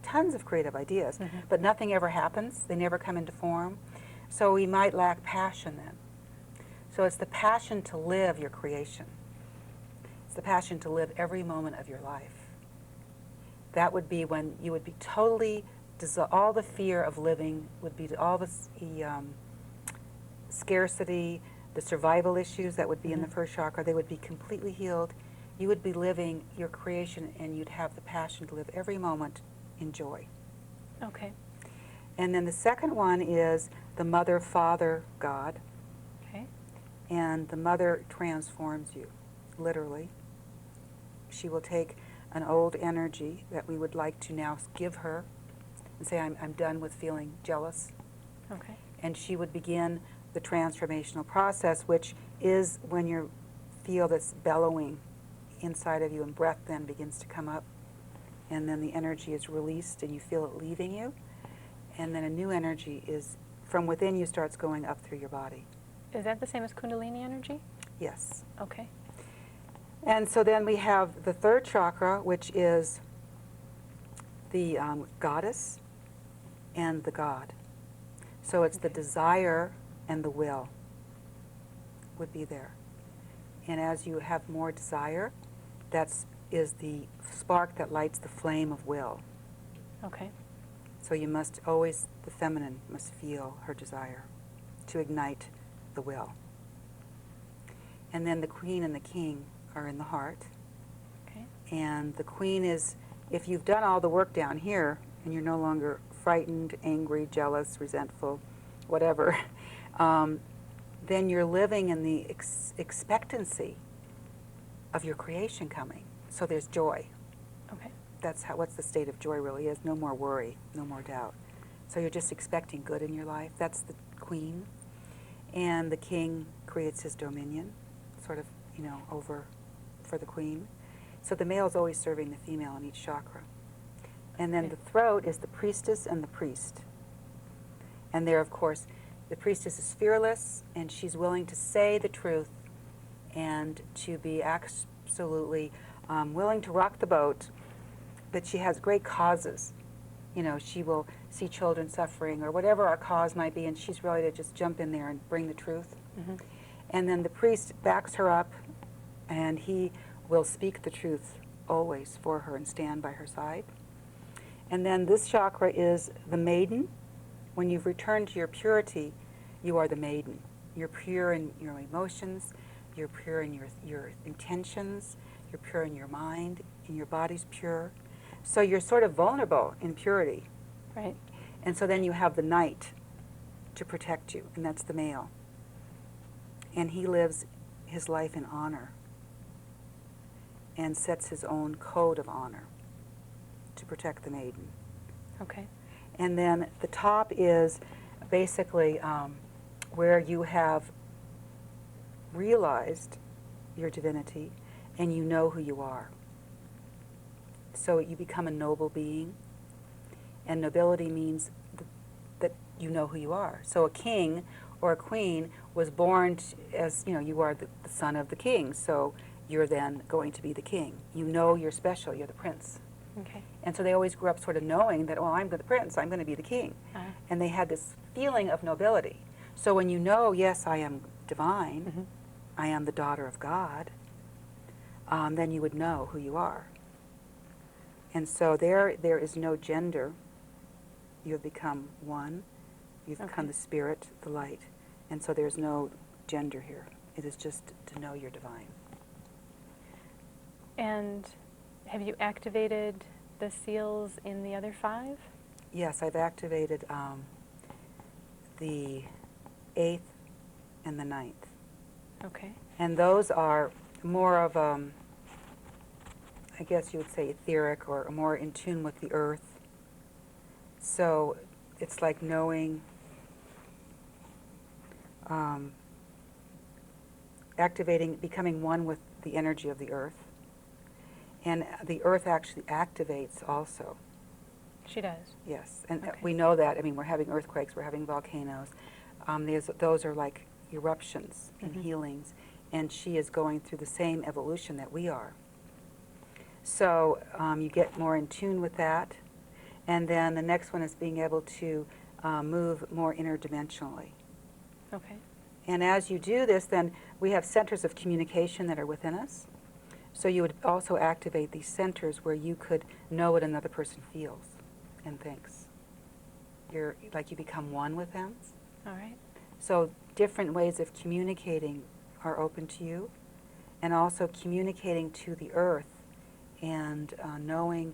tons of creative ideas, Mhm. but nothing ever happens, they never come into form, so we might lack passion then. So it's the passion to live your creation. It's the passion to live every moment of your life. That would be when you would be totally, all the fear of living would be all the scarcity, the survival issues that would be in the Mhm. first chakra, they would be completely healed. You would be living your creation, and you'd have the passion to live every moment in joy. Okay. And then the second one is the mother, father, God. Okay. And the mother transforms you, literally. She will take an old energy that we would like to now give her and say, I'm done with feeling jealous. Okay. And she would begin the transformational process, which is when you feel this bellowing inside of you, and breath then begins to come up, and then the energy is released and you feel it leaving you, and then a new energy is from within you starts going up through your body. Is that the same as Kundalini energy? Yes. Okay. And so then we have the third chakra, which is the goddess and the god. So it's the Okay. desire and the will would be there. And as you have more desire, is the spark that lights the flame of will. Okay. So you must always, the feminine must feel her desire to ignite the will. And then the queen and the king are in the heart. Okay. And the queen is, if you've done all the work down here and you're no longer frightened, angry, jealous, resentful, whatever, then you're living in the expectancy of your creation coming. So there's joy. Okay. What's the state of joy really is. No more worry, no more doubt. So you're just expecting good in your life. That's the queen. And the king creates his dominion, sort of, over for the queen. So the male is always serving the female in each chakra. And then Okay. the throat is the priestess and the priest. And there, of course, the priestess is fearless, and she's willing to say the truth and to be absolutely willing to rock the boat, but she has great causes. She will see children suffering or whatever our cause might be, and she's ready to just jump in there and bring the truth. Mm-hmm. And then the priest backs her up, and he will speak the truth always for her and stand by her side. And then this chakra is the maiden. When you've returned to your purity, you are the maiden. You're pure in your emotions, you're pure in your intentions, you're pure in your mind, and your body's pure. So you're sort of vulnerable in purity. Right. And so then you have the knight to protect you, and that's the male. And he lives his life in honor and sets his own code of honor to protect the maiden. Okay. And then the top is basically where you have realized your divinity and you know who you are. So you become a noble being, and nobility means that you know who you are. So a king or a queen was born as, you are the son of the king, so you're then going to be the king. You know you're special, you're the prince. Okay. And so they always grew up sort of knowing that, well, I'm the prince, I'm going to be the king. Uh-huh. And they had this feeling of nobility. So when you know, yes, I am divine, Mm-hmm. I am the daughter of God, then you would know who you are. And so there is no gender. You have become one. You've become Okay. the spirit, the light. And so there's no gender here. It is just to know you're divine. And have you activated the seals in the other 5? Yes, I've activated the 8th and the 9th. Okay. And those are more of, I guess you would say, etheric or more in tune with the earth. So it's like knowing, activating, becoming one with the energy of the earth. And the earth actually activates also. She does. Yes, and Okay. we know that. I mean, we're having earthquakes, we're having volcanoes. Those are like eruptions and Mhm. healings, and she is going through the same evolution that we are. So you get more in tune with that. And then the next one is being able to move more interdimensionally. Okay. And as you do this, then we have centers of communication that are within us. So you would also activate these centers where you could know what another person feels and thinks. You become one with them. All right. So different ways of communicating are open to you, and also communicating to the earth and knowing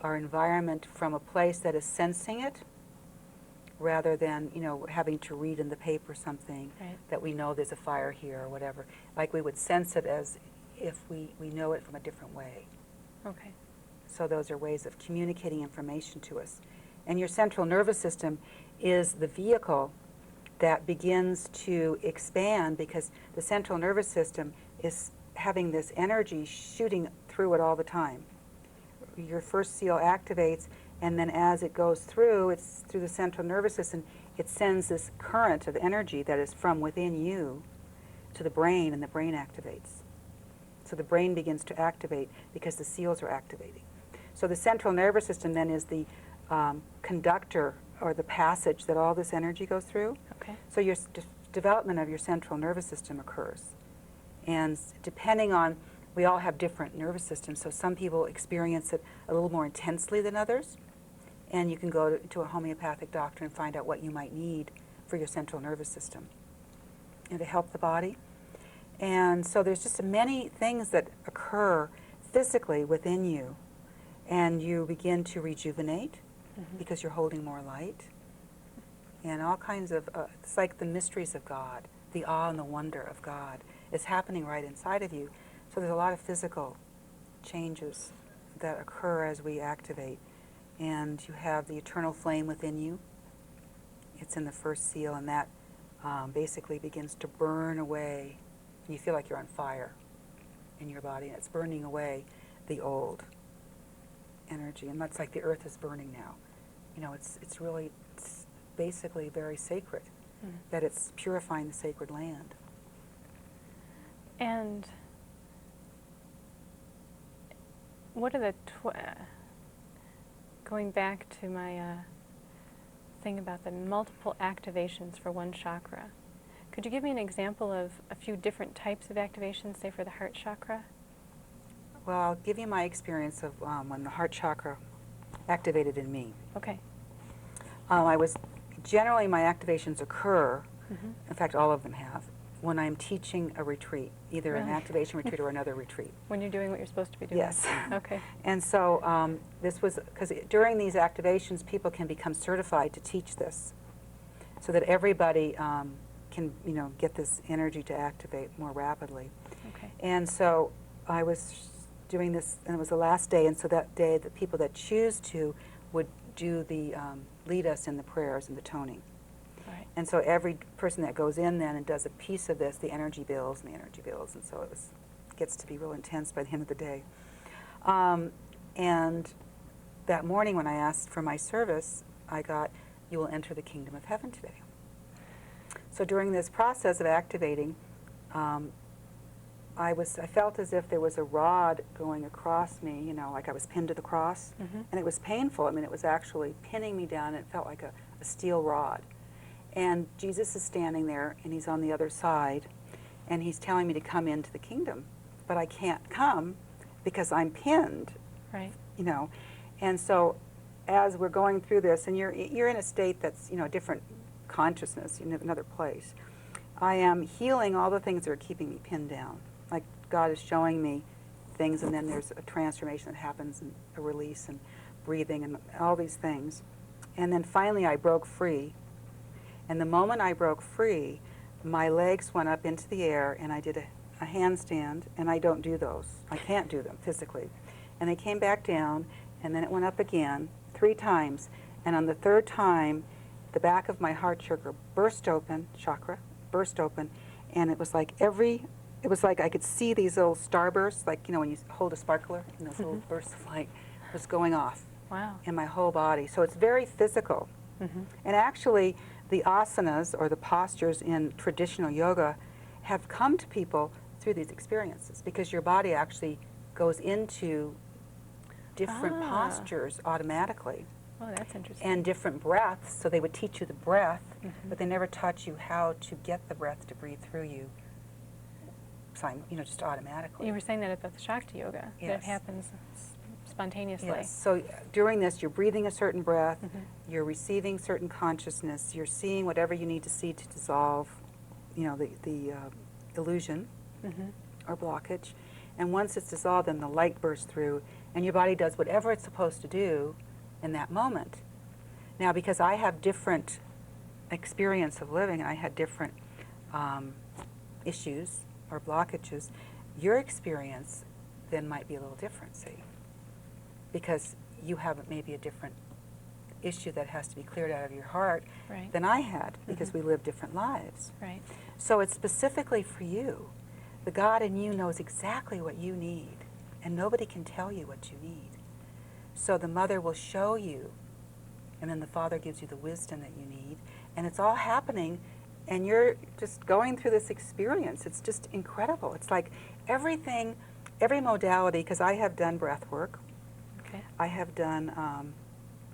our environment from a place that is sensing it, rather than having to read in the paper something Right. that we know there's a fire here or whatever. Like we would sense it as if we know it from a different way. Okay. So those are ways of communicating information to us. And your central nervous system is the vehicle that begins to expand, because the central nervous system is having this energy shooting through it all the time. Your first seal activates, and then as it goes through, it's through the central nervous system, it sends this current of energy that is from within you to the brain, and the brain activates. So the brain begins to activate because the seals are activating. So the central nervous system then is the conductor or the passage that all this energy goes through. Okay. So your development of your central nervous system occurs. And depending on, we all have different nervous systems, so some people experience it a little more intensely than others. And you can go to a homeopathic doctor and find out what you might need for your central nervous system and to help the body. And so there's just many things that occur physically within you, and you begin to rejuvenate because you're holding more light. And all kinds of, it's like the mysteries of God, the awe and the wonder of God is happening right inside of you. So there's a lot of physical changes that occur as we activate. And you have the eternal flame within you. It's in the first seal, and that basically begins to burn away. And you feel like you're on fire in your body, and it's burning away the old energy. And that's like the earth is burning now. You know, it's basically very sacred, that it's purifying the sacred land. And what are the, going back to my thing about the multiple activations for one chakra, could you give me an example of a few different types of activations, say for the heart chakra? Well, I'll give you my experience of when the heart chakra activated in me. Okay. Generally my activations occur, in fact all of them have, when I'm teaching a retreat, either an activation retreat or another retreat. When you're doing what you're supposed to be doing. Yes. Okay. And so this was, because during these activations people can become certified to teach this, so that everybody can, you know, get this energy to activate more rapidly. Okay. And so I was doing this, and it was the last day, and so that day the people that choose to would do the, lead us in the prayers and the toning. Right. And so every person that goes in then and does a piece of this, the energy builds and the energy builds, and so it gets to be real intense by the end of the day. And that morning when I asked for my service, I got, "You will enter the kingdom of heaven today." So during this process of activating, I felt as if there was a rod going across me, you know, like I was pinned to the cross. And it was painful. I mean, it was actually pinning me down. It felt like a steel rod. And Jesus is standing there, and he's on the other side, and he's telling me to come into the kingdom. But I can't come because I'm pinned. Right. You know. And so as we're going through this, and you're in a state that's, you know, a different consciousness, in another place, I am healing all the things that are keeping me pinned down. Like God is showing me things, and then there's a transformation that happens, and a release, and breathing, and all these things. And then finally I broke free. And the moment I broke free, my legs went up into the air, and I did a handstand, and I don't do those. I can't do them physically. And they came back down, and then it went up again 3 times. And on the 3rd time, the back of my heart chakra burst open, and it was like I could see these little starbursts, like, you know, when you hold a sparkler, and those little bursts of light was going off. Wow. In my whole body. So it's very physical. And actually, the asanas, or the postures in traditional yoga, have come to people through these experiences, because your body actually goes into different postures automatically. Oh, that's interesting. And different breaths. So they would teach you the breath, but they never taught you how to get the breath to breathe through you, you know, just automatically. You were saying that about the Shakti yoga, that it happens spontaneously. Yes. So during this, you're breathing a certain breath, you're receiving certain consciousness, you're seeing whatever you need to see to dissolve, you know, the illusion or blockage. And once it's dissolved, then the light bursts through, and your body does whatever it's supposed to do in that moment. Now, because I have different experience of living, and I had different issues or blockages, your experience then might be a little different, see? Because you have maybe a different issue that has to be cleared out of your heart than I had, because we live different lives. Right. So it's specifically for you. The God in you knows exactly what you need, and nobody can tell you what you need. So the mother will show you, and then the Father gives you the wisdom that you need, and it's all happening and you're just going through this experience. It's just incredible. It's like everything, every modality, because I have done breath work. Okay. I have done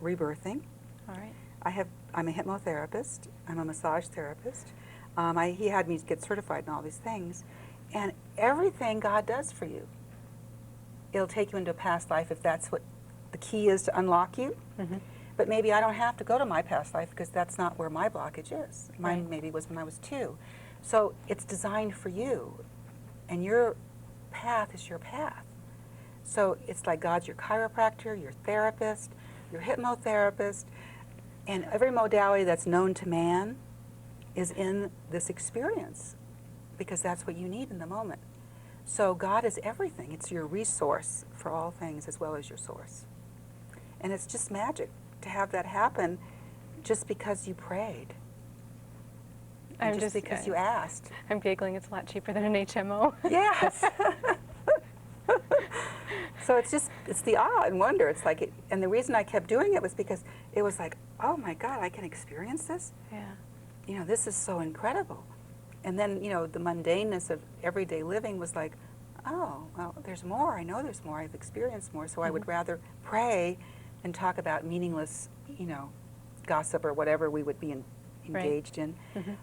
rebirthing. All right. I'm a hypnotherapist. I'm a massage therapist. He had me get certified in all these things. And everything God does for you, it'll take you into a past life if that's what the key is to unlock you. Mm-hmm. But maybe I don't have to go to my past life because that's not where my blockage is. Mine Right. maybe was when I was 2. So it's designed for you. And your path is your path. So it's like God's your chiropractor, your therapist, your hypnotherapist, and every modality that's known to man is in this experience because that's what you need in the moment. So God is everything. It's your resource for all things as well as your source. And it's just magic to have that happen just because you prayed. And just because you asked. I'm giggling. It's a lot cheaper than an HMO. Yes. So it's the awe and wonder. It's like, and the reason I kept doing it was because it was like, oh my God, I can experience this? Yeah. You know, this is so incredible. And then, you know, the mundaneness of everyday living was like, oh, well, there's more. I know there's more. I've experienced more. So I would rather pray than talk about meaningless, you know, gossip or whatever we would be engaged in,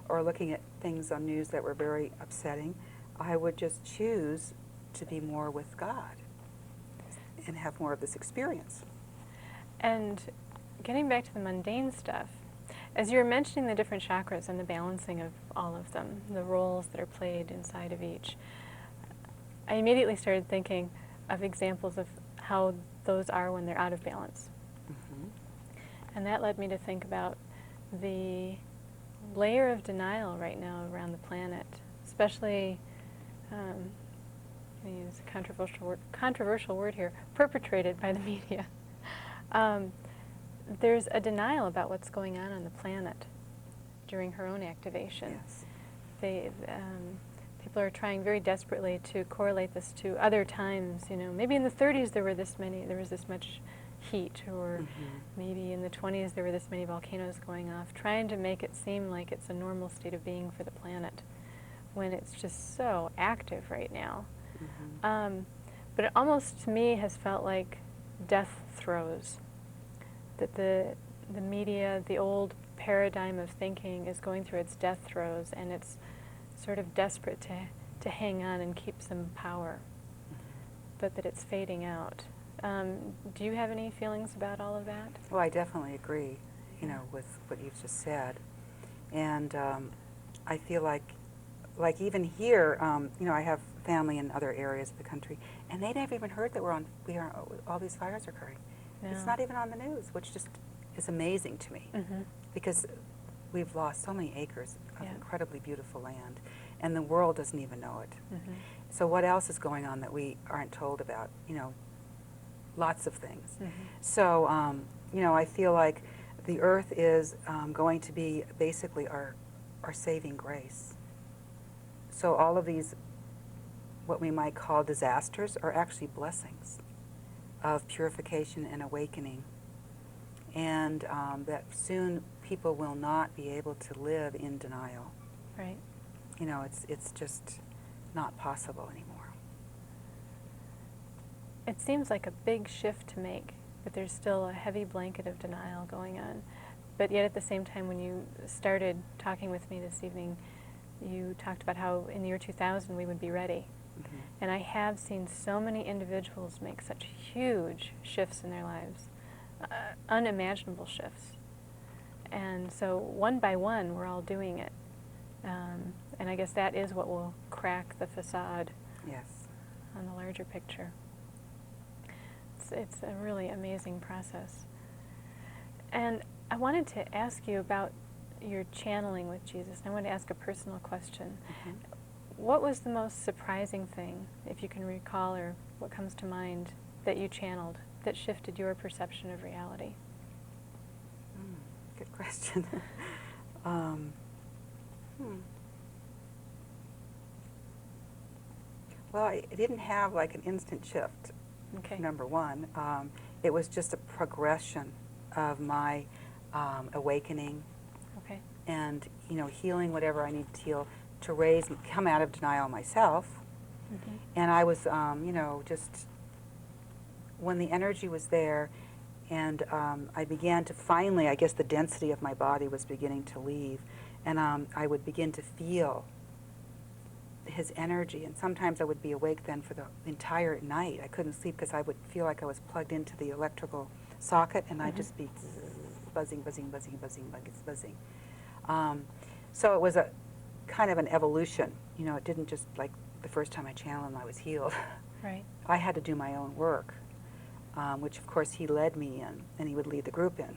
or looking at things on news that were very upsetting. I would just choose to be more with God and have more of this experience. And getting back to the mundane stuff, as you were mentioning the different chakras and the balancing of all of them, the roles that are played inside of each, I immediately started thinking of examples of how those are when they're out of balance. And that led me to think about the layer of denial right now around the planet, especially, I'm going to use a controversial word here, perpetrated by the media. There's a denial about what's going on the planet during her own activation. Yes. People are trying very desperately to correlate this to other times. You know, maybe in the 30s there was this much heat, or maybe in the 20s there were this many volcanoes going off, trying to make it seem like it's a normal state of being for the planet, when it's just so active right now. But it almost, to me, has felt like death throes. That the media, the old paradigm of thinking is going through its death throes, and it's sort of desperate to hang on and keep some power, but that it's fading out. Do you have any feelings about all of that? Well, I definitely agree, you know, with what you've just said. And I feel like even here, you know, I have family in other areas of the country, and they never even heard that all these fires are occurring. No. It's not even on the news, which just is amazing to me, because we've lost so many acres of incredibly beautiful land, and the world doesn't even know it. So what else is going on that we aren't told about? You know, lots of things. So, you know, I feel like the earth is going to be basically our saving grace. So all of these, what we might call disasters, are actually blessings of purification and awakening. And that soon people will not be able to live in denial. Right. You know, it's just not possible anymore. It seems like a big shift to make, but there's still a heavy blanket of denial going on. But yet at the same time, when you started talking with me this evening, you talked about how in the year 2000 we would be ready. And I have seen so many individuals make such huge shifts in their lives, unimaginable shifts. And so one by one, we're all doing it. And I guess that is what will crack the facade on the larger picture. It's a really amazing process. And I wanted to ask you about your channeling with Jesus. I wanted to ask a personal question. What was the most surprising thing, if you can recall, or what comes to mind, that you channeled that shifted your perception of reality? Good question. Well, I didn't have like an instant shift, number one. It was just a progression of my awakening and healing whatever I need to heal to raise, come out of denial myself. Mm-hmm. And I was, just when the energy was there, and I began to finally, I guess the density of my body was beginning to leave, and I would begin to feel his energy, and sometimes I would be awake then for the entire night. I couldn't sleep because I would feel like I was plugged into the electrical socket, and I'd just be buzzing, buzzing, buzzing, buzzing, buzzing. So it was a kind of an evolution. It didn't just like the first time I channeled him, I was healed. Right. I had to do my own work, which of course he led me in, and he would lead the group in.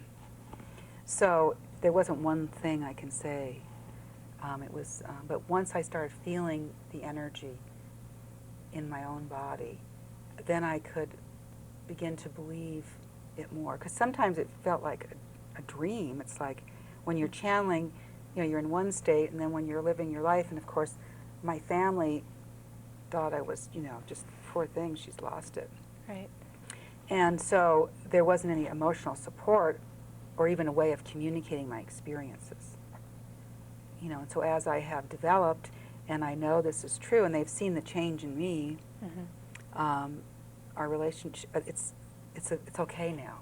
So there wasn't one thing I can say. But once I started feeling the energy in my own body, then I could begin to believe it more. Because sometimes it felt like a dream. It's like when you're channeling, you're in one state, and then when you're living your life, and of course, my family thought I was, just poor thing, she's lost it. Right. And so there wasn't any emotional support or even a way of communicating my experiences. And so as I have developed, and I know this is true, and they've seen the change in me, our relationship, it's okay now.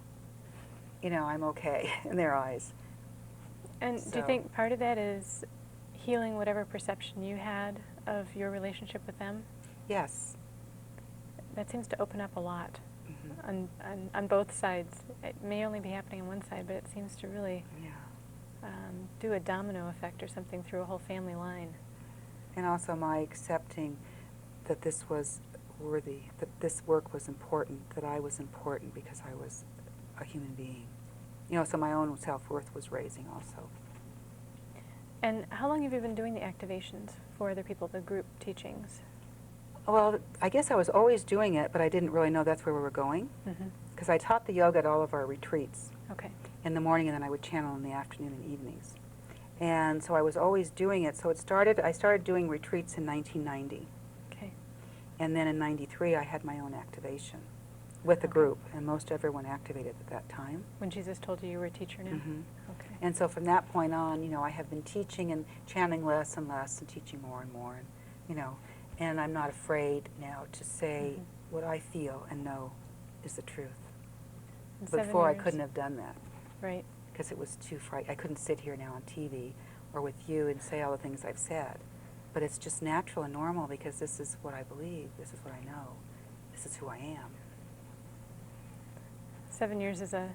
I'm okay in their eyes. And do you think part of that is healing whatever perception you had of your relationship with them? Yes. That seems to open up a lot on both sides. It may only be happening on one side, but it seems to really do a domino effect or something through a whole family line. And also my accepting that this was worthy, that this work was important, that I was important because I was a human being. So my own self-worth was raising also. And how long have you been doing the activations for other people, the group teachings? Well, I guess I was always doing it, but I didn't really know that's where we were going. Because I taught the yoga at all of our retreats in the morning, and then I would channel in the afternoon and evenings. And so I was always doing it. So I started doing retreats in 1990. Okay. And then in 93, I had my own activation with a group, and most everyone activated at that time. When Jesus told you were a teacher now? Okay. And so from that point on, I have been teaching and channeling less and less and teaching more and more. And, and I'm not afraid now to say what I feel and know is the truth. Before I couldn't have done that. Right. Because it was too frightening. I couldn't sit here now on TV or with you and say all the things I've said. But it's just natural and normal because this is what I believe, this is what I know, this is who I am. 7 years is a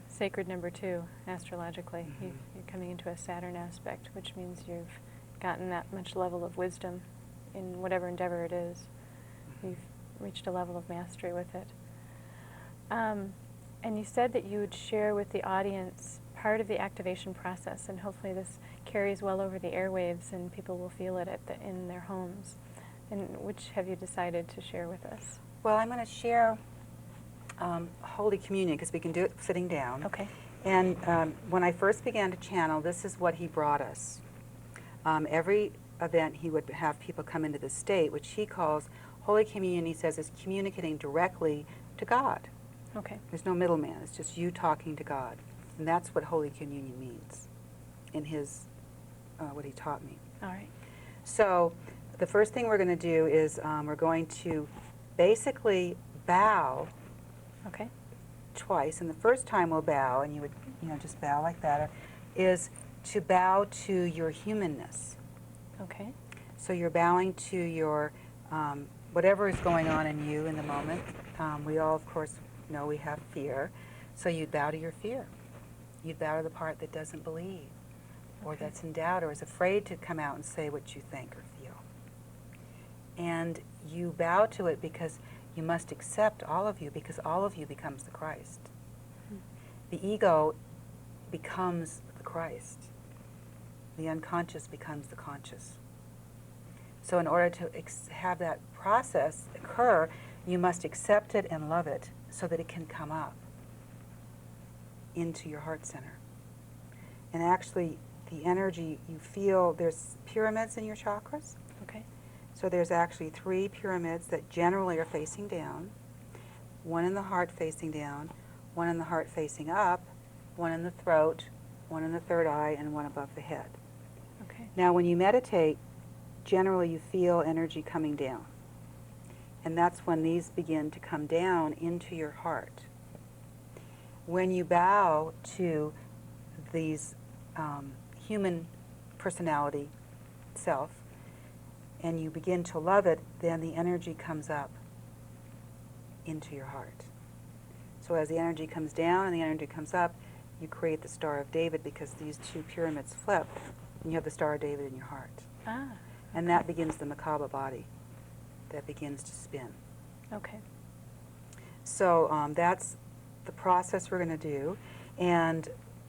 sacred number too, astrologically. You're coming into a Saturn aspect, which means you've gotten that much level of wisdom in whatever endeavor it is. You've reached a level of mastery with it. And you said that you would share with the audience part of the activation process, and hopefully this carries well over the airwaves and people will feel it in their homes. And which have you decided to share with us? Well, I'm going to share Holy Communion, because we can do it sitting down. Okay. And when I first began to channel, this is what he brought us. Every event he would have people come into the state, which he calls Holy Communion, he says, is communicating directly to God. Okay. There's no middleman. It's just you talking to God. And that's what Holy Communion means in his, what he taught me. All right. So the first thing we're going to do is we're going to basically bow twice. And the first time we'll bow, and you would just bow like that, is to bow to your humanness. Okay. So you're bowing to your, whatever is going on in you in the moment. We all, of course, know we have fear. So you'd bow to your fear. You'd bow to the part that doesn't believe, or that's in doubt, or is afraid to come out and say what you think or feel. And you bow to it because you must accept all of you, because all of you becomes the Christ. The ego becomes the Christ. The unconscious becomes the conscious. So in order to have that process occur, you must accept it and love it so that it can come up into your heart center. And actually, the energy you feel, there's pyramids in your chakras. Okay. So there's actually 3 pyramids that generally are facing down, one in the heart facing down, one in the heart facing up, one in the throat, one in the third eye, and one above the head. Now when you meditate, generally you feel energy coming down. And that's when these begin to come down into your heart. When you bow to these human personality self, and you begin to love it, then the energy comes up into your heart. So as the energy comes down and the energy comes up, you create the Star of David, because these two pyramids flip, and you have the Star of David in your heart. Ah. And that begins the Makaba body that begins to spin. Okay. So that's the process we're going to do. And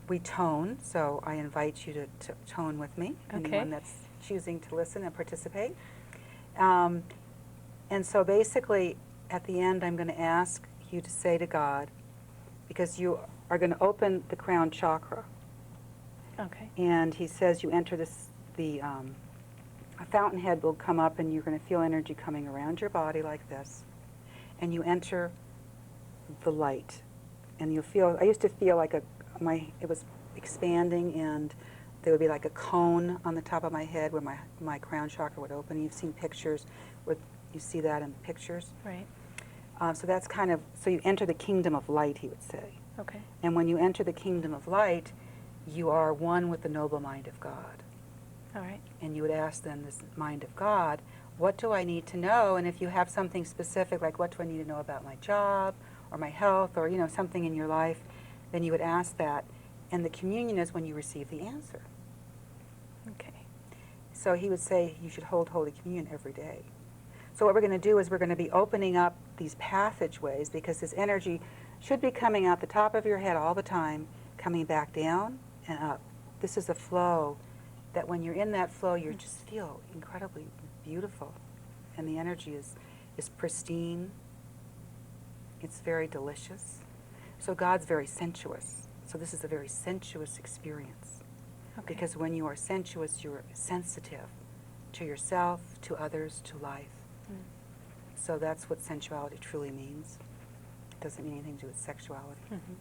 we tone, so I invite you to tone with me, Okay. anyone that's choosing to listen and participate. And so basically, at the end, I'm going to ask you to say to God, because you are going to open the crown chakra. Okay. And he says you enter this, a fountainhead will come up, and you're going to feel energy coming around your body like this. And you enter the light. And you'll feel, I used to feel like it was expanding, and there would be like a cone on the top of my head where my crown chakra would open. You've seen pictures where you see that in pictures. Right. So that's kind of, so you enter the kingdom of light, he would say. Okay. And when you enter the kingdom of light, you are one with the noble mind of God. All right. And you would ask then this mind of God, what do I need to know? And if you have something specific, like what do I need to know about my job or my health, or something in your life, then you would ask that. And the communion is when you receive the answer. Okay. So he would say you should hold Holy Communion every day. So what we're going to do is we're going to be opening up these passageways, because this energy should be coming out the top of your head all the time, coming back down and up. This is a flow that when you're in that flow, you just feel incredibly beautiful. And the energy is pristine. It's very delicious. So God's very sensuous. So this is a very sensuous experience. Okay. Because when you are sensuous, you're sensitive to yourself, to others, to life. Mm. So that's what sensuality truly means. It doesn't mean anything to do with sexuality. Mm-hmm.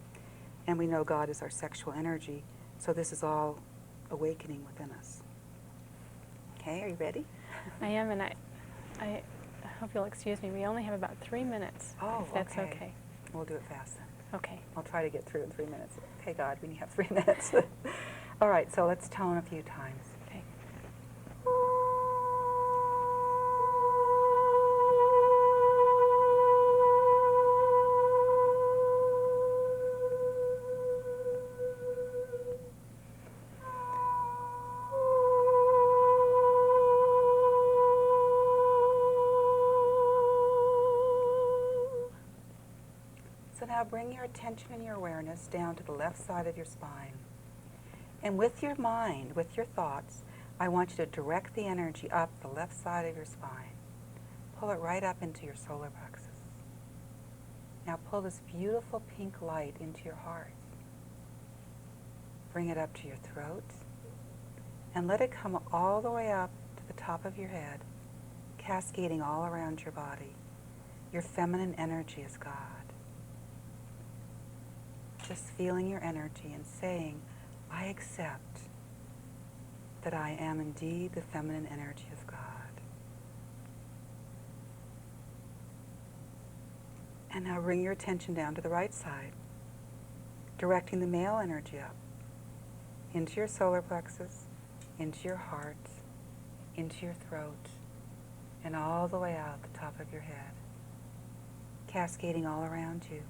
And we know God is our sexual energy, so this is all awakening within us. Okay, are you ready? I am, and I hope you'll excuse me. We only have about 3 minutes, if that's okay. We'll do it fast then. Okay. I'll try to get through in 3 minutes. Okay, God, we only have 3 minutes. All right, so let's tone a few times. Okay. So now bring your attention and your awareness down to the left side of your spine. And with your mind, with your thoughts, I want you to direct the energy up the left side of your spine. Pull it right up into your solar plexus. Now pull this beautiful pink light into your heart. Bring it up to your throat, and let it come all the way up to the top of your head, cascading all around your body. Your feminine energy is God. Just feeling your energy and saying, I accept that I am indeed the feminine energy of God. And now bring your attention down to the right side, directing the male energy up into your solar plexus, into your heart, into your throat, and all the way out the top of your head, cascading all around you.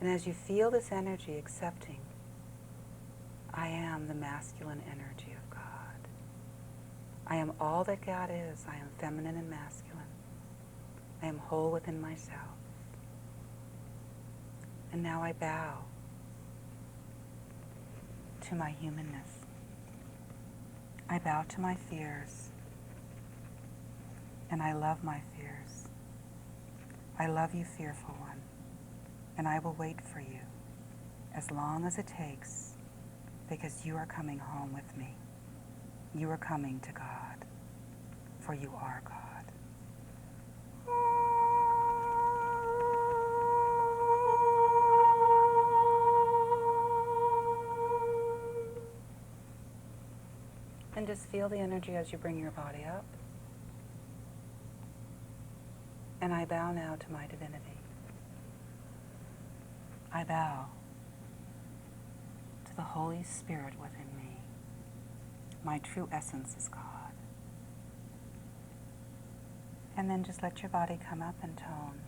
And as you feel this energy accepting, I am the masculine energy of God. I am all that God is. I am feminine and masculine. I am whole within myself. And now I bow to my humanness. I bow to my fears. And I love my fears. I love you, fearful one. And I will wait for you as long as it takes, because you are coming home with me. You are coming to God, for you are God. And just feel the energy as you bring your body up. And I bow now to my divinity. I bow to the Holy Spirit within me. My true essence is God. And then just let your body come up and tone.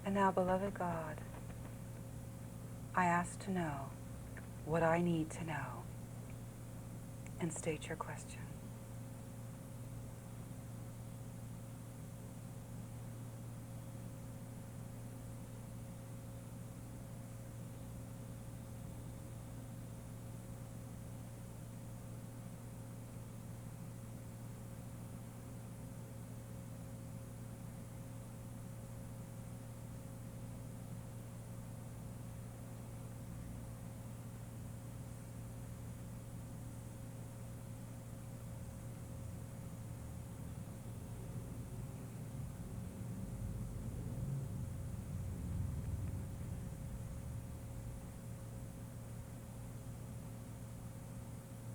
And now, beloved God, I ask to know what I need to know, and state your question.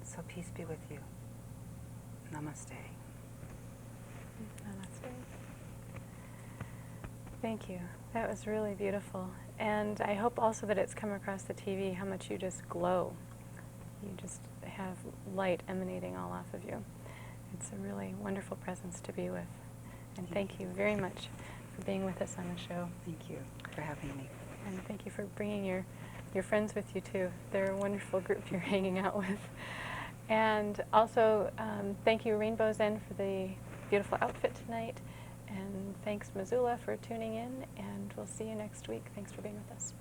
So peace be with you. Namaste. Namaste. Thank you. That was really beautiful. And I hope also that it's come across the TV how much you just glow. You just have light emanating all off of you. It's a really wonderful presence to be with. And thank you very much for being with us on the show. Thank you for having me. And thank you for bringing your friends with you too. They're a wonderful group you're hanging out with. And also, thank you Rainbow Zen for the beautiful outfit tonight. And thanks Missoula for tuning in. And we'll see you next week. Thanks for being with us.